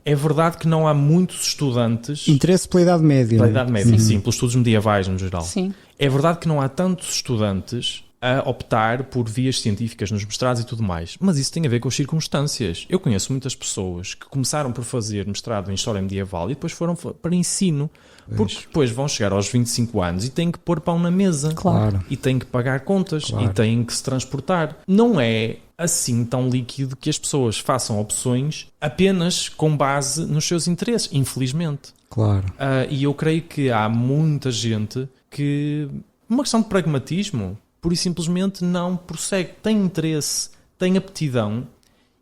É verdade que não há muitos estudantes... Interesse pela Idade Média. Pela Idade Média, sim, pelos estudos medievais no geral. Sim. É verdade que não há tantos estudantes a optar por vias científicas nos mestrados e tudo mais. Mas isso tem a ver com as circunstâncias. Eu conheço muitas pessoas que começaram por fazer mestrado em História Medieval e depois foram para ensino. Porque depois vão chegar aos 25 anos e têm que pôr pão na mesa. Claro. E têm que pagar contas. Claro. E têm que se transportar. Não é assim tão líquido que as pessoas façam opções apenas com base nos seus interesses, infelizmente. Claro. E eu creio que há muita gente que, uma questão de pragmatismo, pura e simplesmente não prossegue, tem interesse, tem aptidão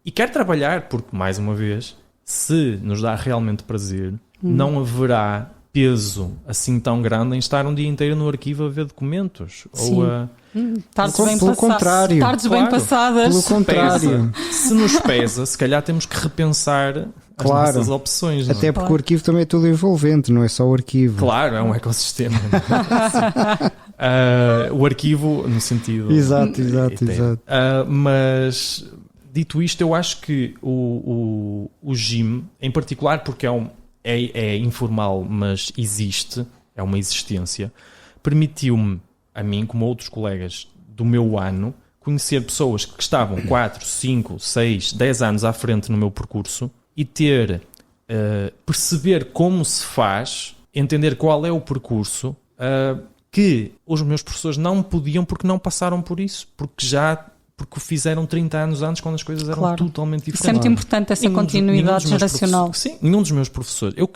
e quer trabalhar, porque, mais uma vez, se nos dá realmente prazer, não haverá peso assim tão grande em estar um dia inteiro no arquivo a ver documentos. Sim. Ou a... Tardes pelo contrário. Tardes bem passadas. Pelo contrário. Se nos pesa, se calhar temos que repensar as nossas opções. Até porque o arquivo também é tudo envolvente, não é só o arquivo. Claro, é um ecossistema. O arquivo no sentido... Exato. Mas, dito isto, eu acho que o gym, em particular, porque é informal, mas existe, é uma existência, permitiu-me, a mim, como a outros colegas do meu ano, conhecer pessoas que estavam 4, 5, 6, 10 anos à frente no meu percurso e perceber como se faz, entender qual é o percurso que os meus professores não podiam porque não passaram por isso, porque o fizeram 30 anos antes, quando as coisas eram totalmente diferentes. Isso é muito importante, essa continuidade geracional. Sim, nenhum dos meus professores, eu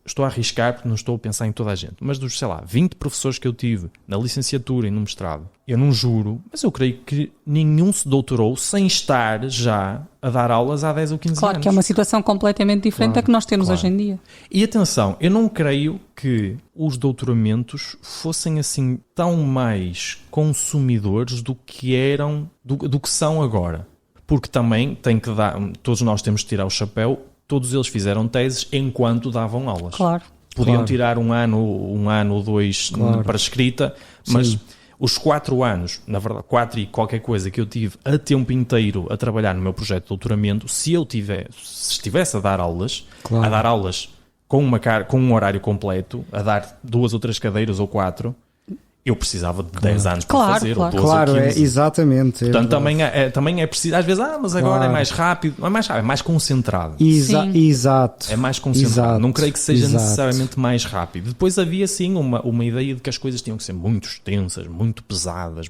estou a arriscar porque não estou a pensar em toda a gente, mas dos, 20 professores que eu tive na licenciatura e no mestrado, eu não juro, mas eu creio que nenhum se doutorou sem estar já a dar aulas há 10 ou 15 anos. Claro que é uma situação completamente diferente da que nós temos hoje em dia. E atenção, eu não creio que os doutoramentos fossem assim tão mais consumidores do que eram, do que são agora. Porque também tem que dar, todos nós temos que tirar o chapéu, todos eles fizeram teses enquanto davam aulas. Claro. Podiam tirar um ano ou dois para escrita, mas Os 4 anos, na verdade, 4 e qualquer coisa que eu tive a tempo inteiro a trabalhar no meu projeto de doutoramento, se estivesse a dar aulas, Claro. a dar aulas com um horário completo, a dar 2 ou 3 cadeiras ou 4, eu precisava de 10 anos para Claro, fazer, claro. ou 12 Claro, ou é 15. exatamente. Portanto, também é preciso, às vezes, mas agora Claro. é mais rápido, não é mais rápido, é mais concentrado. Sim. Exato. É mais concentrado. Exato, Não creio que seja exato. necessariamente mais rápido. Depois havia sim uma ideia de que as coisas tinham que ser muito extensas, muito pesadas,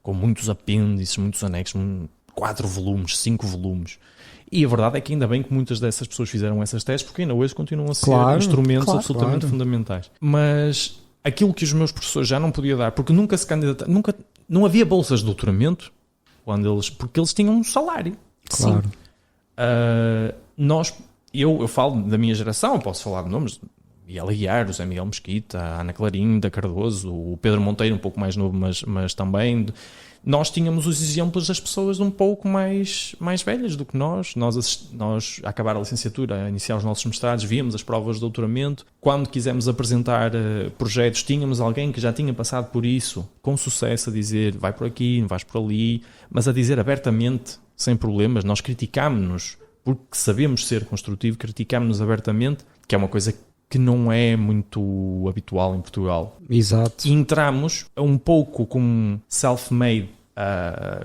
com muitos apêndices, muitos anexos, 4 volumes, 5 volumes. E a verdade é que ainda bem que muitas dessas pessoas fizeram essas teses, porque ainda hoje continuam a ser Claro, instrumentos claro, absolutamente claro. fundamentais. Mas aquilo que os meus professores já não podiam dar, porque nunca se candidataram, não havia bolsas de doutoramento, porque eles tinham um salário. Claro. Eu falo da minha geração, eu posso falar de nomes, Miguel Aguiar, José Miguel Mesquita, a Ana Clarinho, da Cardoso, o Pedro Monteiro, um pouco mais novo, mas também. Nós tínhamos os exemplos das pessoas um pouco mais velhas do que nós. Nós, a acabar a licenciatura, a iniciar os nossos mestrados, víamos as provas de doutoramento. Quando quisemos apresentar projetos, tínhamos alguém que já tinha passado por isso, com sucesso, a dizer, vai por aqui, vais por ali, mas a dizer abertamente, sem problemas. Nós criticámos-nos, porque sabemos ser construtivo, criticámos-nos abertamente, que é uma coisa que não é muito habitual em Portugal. Exato. E entramos um pouco como self-made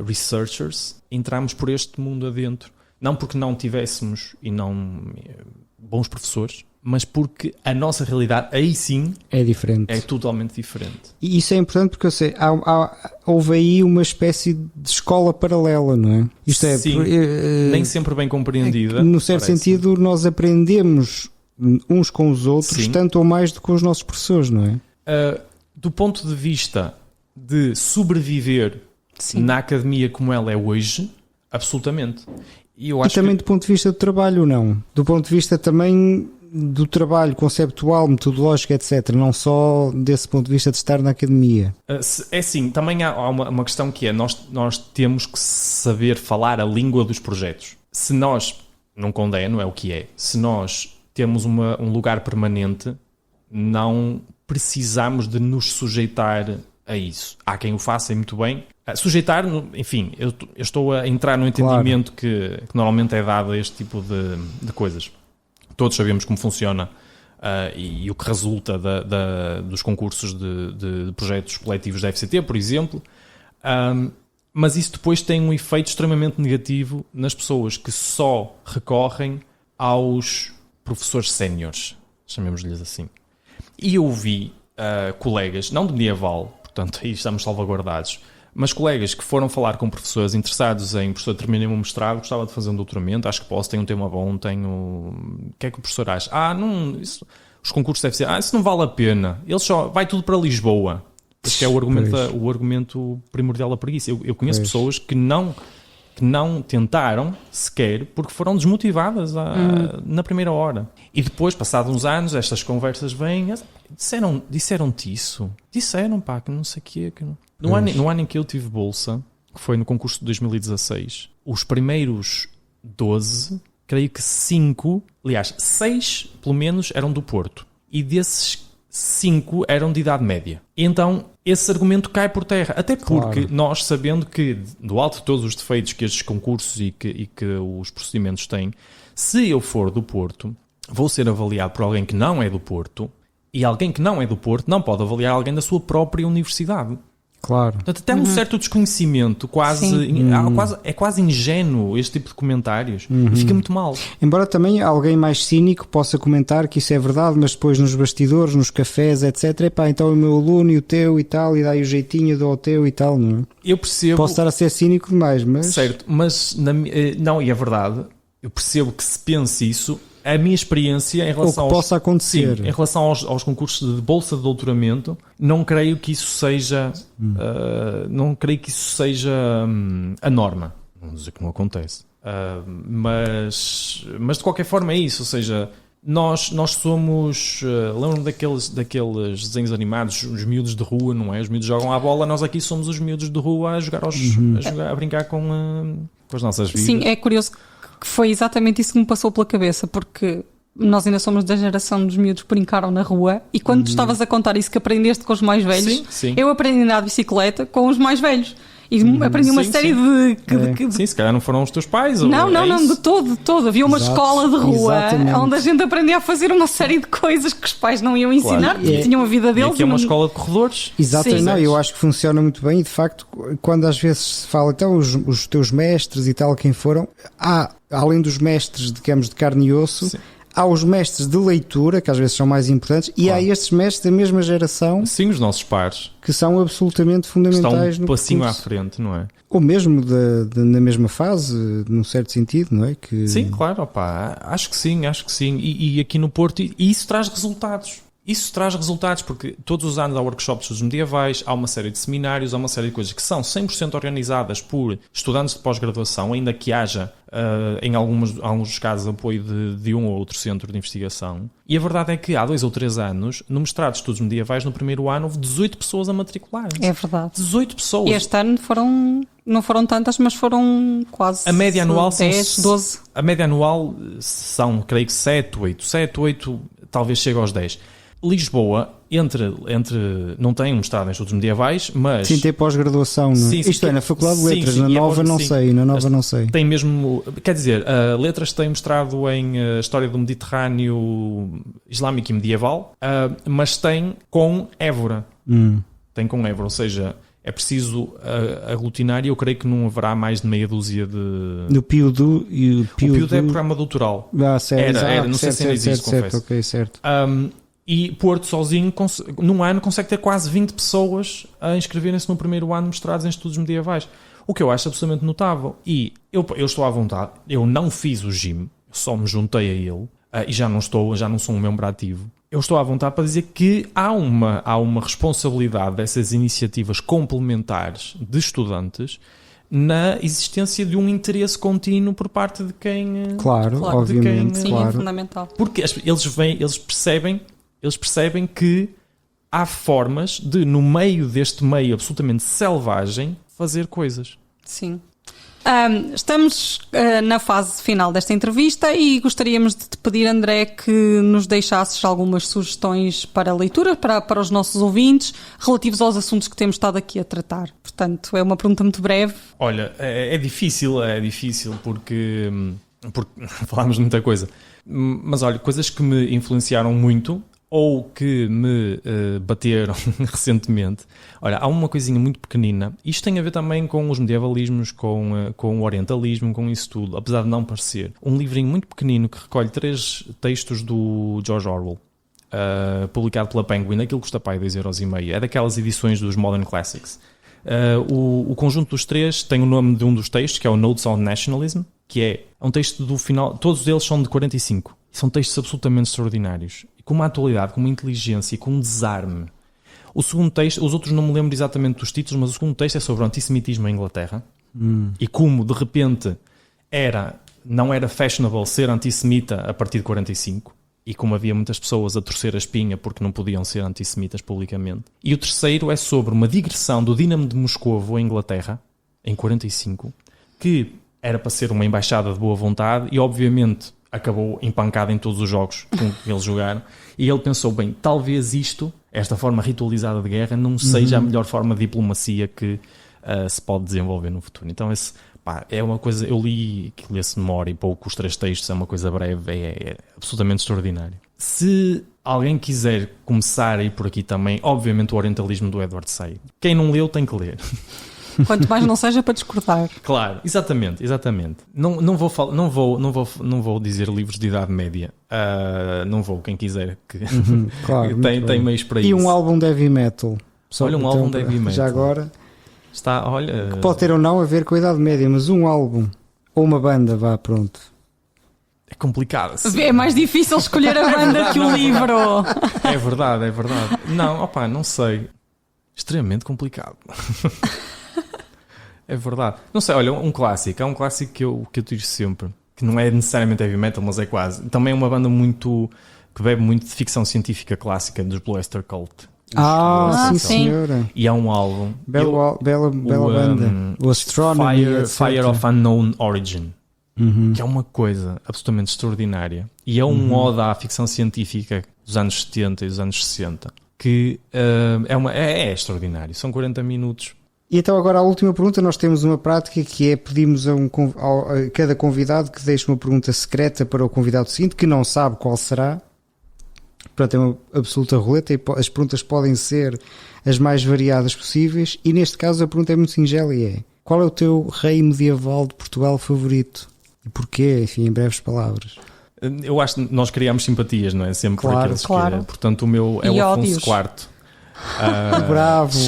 researchers, entramos por este mundo adentro. Não porque não tivéssemos bons professores, mas porque a nossa realidade, aí sim, É diferente. é totalmente diferente. E isso é importante porque eu sei, houve aí uma espécie de escola paralela, não é? Isto é, Sim, nem sempre bem compreendida. no certo parece. sentido, nós aprendemos uns com os outros, Sim. tanto ou mais do que com os nossos professores, não é? Do ponto de vista de sobreviver Sim. na academia como ela é hoje, absolutamente. E eu E acho também que do ponto de vista do trabalho, não? Do ponto de vista também do trabalho conceptual, metodológico, etc. Não só desse ponto de vista de estar na academia. é assim, também há uma questão que é, nós temos que saber falar a língua dos projetos. Se nós, não condeno, é o que é, se nós temos um lugar permanente, não precisamos de nos sujeitar a isso. Há quem o faça e muito bem. Sujeitar, enfim, eu estou a entrar no entendimento que normalmente é dado a este tipo de coisas. Todos sabemos como funciona e o que resulta dos concursos de projetos coletivos da FCT, por exemplo. Mas isso depois tem um efeito extremamente negativo nas pessoas que só recorrem aos professores séniores, chamemos-lhes assim. E eu vi colegas, não de medieval, portanto aí estamos salvaguardados, mas colegas que foram falar com professores interessados em, professor, terminei o meu mestrado, gostava de fazer um doutoramento, acho que posso, tenho um tema bom, o que é que o professor acha? Os concursos devem ser, isso não vale a pena, vai tudo para Lisboa. Este é o argumento primordial da preguiça. Eu conheço pessoas que não tentaram sequer porque foram desmotivadas na primeira hora. E depois, passados uns anos, estas conversas vêm, disseram-te isso? Disseram, pá, que não sei o quê. No ano em que eu tive bolsa, que foi no concurso de 2016, os primeiros 12, creio que 6 pelo menos eram do Porto. E desses 5 eram de idade média. Então, esse argumento cai por terra. Até porque nós, sabendo que, do alto de todos os defeitos que estes concursos e que os procedimentos têm, se eu for do Porto, vou ser avaliado por alguém que não é do Porto, e alguém que não é do Porto não pode avaliar alguém da sua própria universidade. Claro. Portanto, até um certo desconhecimento, é quase ingênuo este tipo de comentários. E fica muito mal. Embora também alguém mais cínico possa comentar que isso é verdade, mas depois nos bastidores, nos cafés, etc. Epá, então o meu aluno e o teu e tal, e dá aí o jeitinho do teu e tal, não é? Eu percebo. Posso estar a ser cínico demais, mas... Certo, mas não, e é verdade, eu percebo que se pense isso. A minha experiência em relação ou que possa acontecer. Sim, em relação aos concursos de bolsa de doutoramento, não creio que isso seja a norma. Não vou dizer que não acontece. Mas de qualquer forma é isso, ou seja, nós somos, lembro-me daqueles desenhos animados, os miúdos de rua, não é? Os miúdos jogam à bola, nós aqui somos os miúdos de rua a brincar com as nossas vidas. Sim, é curioso que foi exatamente isso que me passou pela cabeça, porque nós ainda somos da geração dos miúdos que brincaram na rua, e quando tu estavas a contar isso que aprendeste com os mais velhos, Sim. eu aprendi a andar de bicicleta com os mais velhos. E aprendi uma Sim, série de Sim, se calhar não foram os teus pais. Não, ou é isso? de todo. Havia uma Exato, escola de rua exatamente. onde a gente aprendia a fazer uma série de coisas que os pais não iam ensinar, porque tinham a vida E deles. aqui é uma escola de corredores. Exatamente, Sim. não, eu acho que funciona muito bem e de facto, quando às vezes se fala, então os teus mestres e tal, quem foram, além dos mestres, digamos, de carne e osso, Sim. há os mestres de leitura, que às vezes são mais importantes, e há estes mestres da mesma geração Sim, os nossos pares que são absolutamente fundamentais estão um no passinho à percurso. frente, não é? Ou mesmo na mesma fase, num certo sentido, não é? Que... Sim, claro, opá, acho que sim. E aqui no Porto, e isso traz resultados. Isso traz resultados, porque todos os anos há workshops dos medievais, há uma série de seminários, há uma série de coisas que são 100% organizadas por estudantes de pós-graduação, ainda que haja, em alguns casos, apoio de um ou outro centro de investigação. E a verdade é que há 2 ou 3 anos, no mestrado de estudos medievais, no primeiro ano, houve 18 pessoas a matricularem-se. É verdade. 18 pessoas. E este ano não foram tantas, mas foram quase A média anual são 10, 12. A média anual são, creio que 7, 8, talvez chegue aos 10. Lisboa, não tem um mestrado em estudos medievais, mas... Sim, tem pós-graduação, não é? Sim, Isto é, na Faculdade de Letras, sim, na e nova agora, não sim. sei, na nova não sei. Tem mesmo... Quer dizer, Letras tem mestrado em História do Mediterrâneo Islâmico e Medieval, mas tem com Évora. Tem com Évora, ou seja... É preciso aglutinar e eu creio que não haverá mais de meia dúzia de... No Piudo e o O Piudo é programa doutoral. certo, Era, não sei se ainda existe, certo, confesso. ok, certo. E Porto sozinho, num ano, consegue ter quase 20 pessoas a inscreverem-se no primeiro ano mestrados em estudos medievais. O que eu acho absolutamente notável. E eu estou à vontade. Eu não fiz o GIM, só me juntei a ele. E já não sou um membro ativo. Eu estou à vontade para dizer que há uma responsabilidade dessas iniciativas complementares de estudantes na existência de um interesse contínuo por parte de quem... Claro, Claro, obviamente, Sim, é claro. fundamental. Porque eles percebem que há formas de, no meio deste meio absolutamente selvagem, fazer coisas. Sim. Estamos na fase final desta entrevista e gostaríamos de te pedir, André, que nos deixasses algumas sugestões para leitura, para os nossos ouvintes, relativos aos assuntos que temos estado aqui a tratar. Portanto, é uma pergunta muito breve. Olha, é difícil porque falámos de muita coisa. Mas olha, coisas que me influenciaram muito ou que me bateram recentemente. Olha, há uma coisinha muito pequenina. Isto tem a ver também com os medievalismos, com o orientalismo, com isso tudo, apesar de não parecer. Um livrinho muito pequenino que recolhe 3 textos do George Orwell, publicado pela Penguin, aquilo custa pai 2,5€. É daquelas edições dos Modern Classics. O conjunto dos 3 tem o nome de um dos textos, que é o Notes on Nationalism, que é um texto do final, todos eles são de 45. São textos absolutamente extraordinários, com uma atualidade, com uma inteligência, com um desarme. O segundo texto, os outros não me lembro exatamente dos títulos, mas o segundo texto é sobre o antissemitismo em Inglaterra e como de repente não era fashionable ser antissemita a partir de 45 e como havia muitas pessoas a torcer a espinha porque não podiam ser antissemitas publicamente. E o terceiro é sobre uma digressão do Dínamo de Moscovo em Inglaterra, em 45, que era para ser uma embaixada de boa vontade e obviamente acabou empancado em todos os jogos com que eles jogaram. E ele pensou, bem, talvez esta forma ritualizada de guerra, não seja a melhor forma de diplomacia que se pode desenvolver no futuro. Então é uma coisa, eu li, que lê-se memória e pouco, os 3 textos, é uma coisa breve, é absolutamente extraordinário. Se alguém quiser começar a ir por aqui também, obviamente o orientalismo do Edward Said. Quem não leu tem que ler. Quanto mais não seja para discordar. Claro, exatamente. Não vou dizer livros de idade média. Não vou, quem quiser que Claro, tem meios para e isso. E um álbum de heavy metal. Olha, um álbum de heavy metal. Já agora. Está, olha, que pode ter ou não a ver com a idade média, mas um álbum ou uma banda, pronto. É complicado. Sim. É mais difícil escolher a banda que o livro. É verdade. Não, não sei. Extremamente complicado. É verdade. Não sei, olha, um clássico. É um clássico que eu tiro sempre. Que não é necessariamente heavy metal, mas é quase. Também é uma banda que bebe muito de ficção científica clássica dos Blue Oyster Cult. Sim, sim. senhora. E há um álbum. Bela banda. O Astronomy, Fire of Unknown Origin. que é uma coisa absolutamente extraordinária. E é um ode à ficção científica dos anos 70 e dos anos 60, que é extraordinário. São 40 minutos. E então agora a última pergunta, nós temos uma prática que é pedimos a cada convidado que deixe uma pergunta secreta para o convidado seguinte, que não sabe qual será. Portanto, é uma absoluta roleta e as perguntas podem ser as mais variadas possíveis. E neste caso a pergunta é muito singela e é: qual é o teu rei medieval de Portugal favorito? E porquê? Enfim, em breves palavras. Eu acho que nós criamos simpatias, não é? Sempre por aqueles claro. que... Portanto, o meu é E o ódios. Afonso IV. Bravo,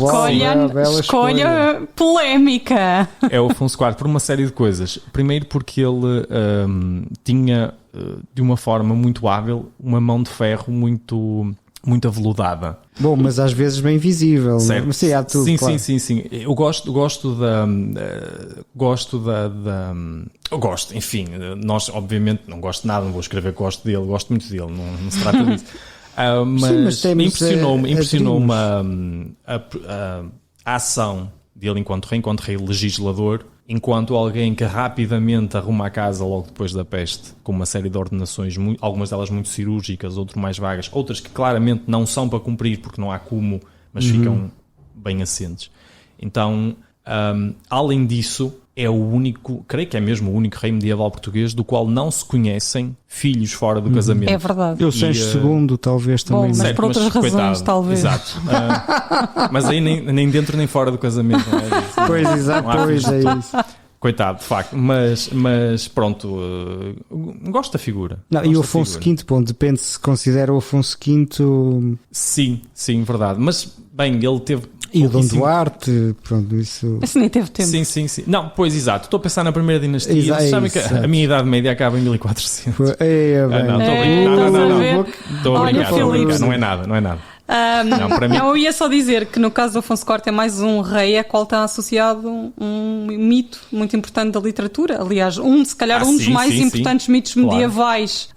bela escolha polémica. É o Afonso IV por uma série de coisas. Primeiro porque ele tinha, de uma forma muito hábil, uma mão de ferro muito aveludada. Bom, mas às vezes bem visível. Certo. Mas sim, há tudo, sim, claro. sim. Eu gosto, enfim, nós obviamente não gosto de nada, não vou escrever que gosto dele, gosto muito dele, não se trata disso. Mas impressionou-me a ação dele enquanto rei legislador, enquanto alguém que rapidamente arruma a casa logo depois da peste, com uma série de ordenações, algumas delas muito cirúrgicas, outras mais vagas, outras que claramente não são para cumprir porque não há como, mas ficam bem assentes. Então, além disso, é o único, creio que é mesmo o único rei medieval português do qual não se conhecem filhos fora do casamento. É verdade. Eu Sancho II, talvez também. Bom, mas não. Certo, por outras razões, coitado, talvez. Exato. Mas aí nem dentro nem fora do casamento, não é isso? Pois, exato, Não há pois filhos. é isso. Coitado, de facto. Mas pronto, gosto da figura. Não, Gosto e o da Afonso figura. V, bom, depende se considera o Afonso V Sim, verdade. Mas, bem, ele teve... e o Dom pouquíssimo- Duarte, pronto, isso. Esse nem teve tempo. Sim. Não, pois, exato. Estou a pensar na primeira dinastia. Exato, Vocês sabem que exato. a minha idade média acaba em 1400. É, bem. Não, estou a É, brincar. estás a Não. ver? Estou a Olha, brincar, Filipe. Não é nada. Não, para mim... Não, eu ia só dizer que no caso do Afonso IV é mais um rei a qual está associado um mito muito importante da literatura. Aliás, se calhar um dos sim, mais sim, importantes mitos Claro. medievais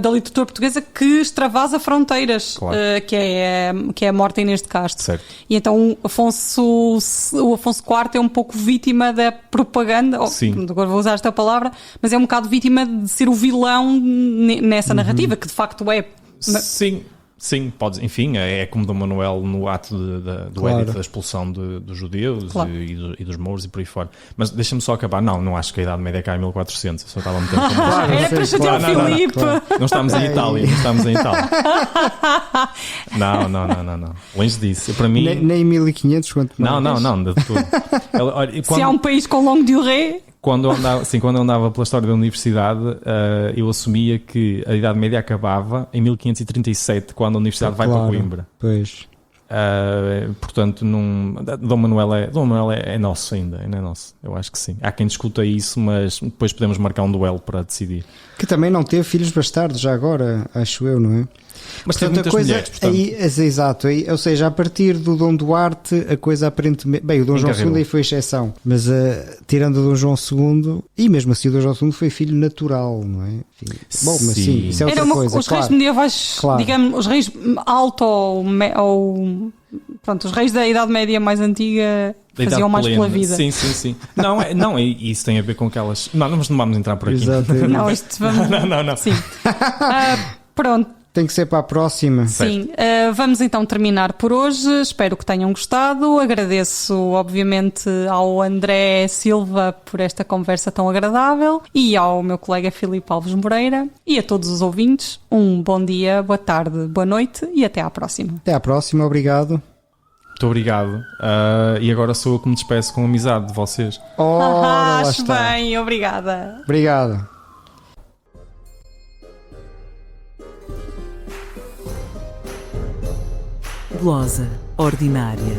da literatura portuguesa que extravasa fronteiras, Claro. que é a morte Inês de Castro. Certo. E então o Afonso IV é um pouco vítima da propaganda, Sim. agora vou usar esta palavra, mas é um bocado vítima de ser o vilão nessa narrativa, que de facto é. Sim, pode, enfim, é como Dom Manuel no ato do Claro. edito da expulsão dos judeus Claro. e dos mouros e por aí fora. Mas deixa-me só acabar. Não acho que a Idade Média cai em 1400. Eu só estava a meter com Claro, Era sim, para chatear claro. o Filipe. Claro. Não estamos em Itália. Não. Longe disso. Para mim... Nem 1500, quanto mais. Não, de tudo. Olha, e Se há um país com longue durée, quando eu andava pela história da universidade, eu assumia que a Idade Média acabava em 1537, quando a universidade vai para Claro. Coimbra. Pois. Portanto, Dom Manuel é nosso ainda é nosso. Eu acho que sim. Há quem discuta isso, mas depois podemos marcar um duelo para decidir. Que também não teve filhos bastardos, já agora, acho eu, não é? Mas tem Portanto, muitas mulheres, portanto. Exato, ou seja, a partir do Dom Duarte, a coisa aparentemente. Bem, o Dom João Encarrilou. II aí foi exceção, mas tirando o Dom João II, e mesmo assim o Dom João II foi filho natural, não é? Enfim, bom, mas Sim. sim, isso é outra coisa. os reis Claro. medievais, Claro. digamos, os reis alto ou pronto, os reis da Idade Média mais antiga Da idade faziam mais plena. pela vida. Sim. Não, isso tem a ver com aquelas. Não vamos entrar por aqui. Exato. Não, isto vamos. Não. Sim. Pronto. Tem que ser para a próxima. Sim, vamos então terminar por hoje. Espero que tenham gostado. Agradeço, obviamente, ao André Silva por esta conversa tão agradável e ao meu colega Filipe Alves Moreira e a todos os ouvintes. Um bom dia, boa tarde, boa noite e até à próxima. Até à próxima, obrigado. Muito obrigado. E agora sou eu que me despeço com amizade de vocês. Ora, lá Acho está. bem, obrigada. Obrigado. Glosa ordinária.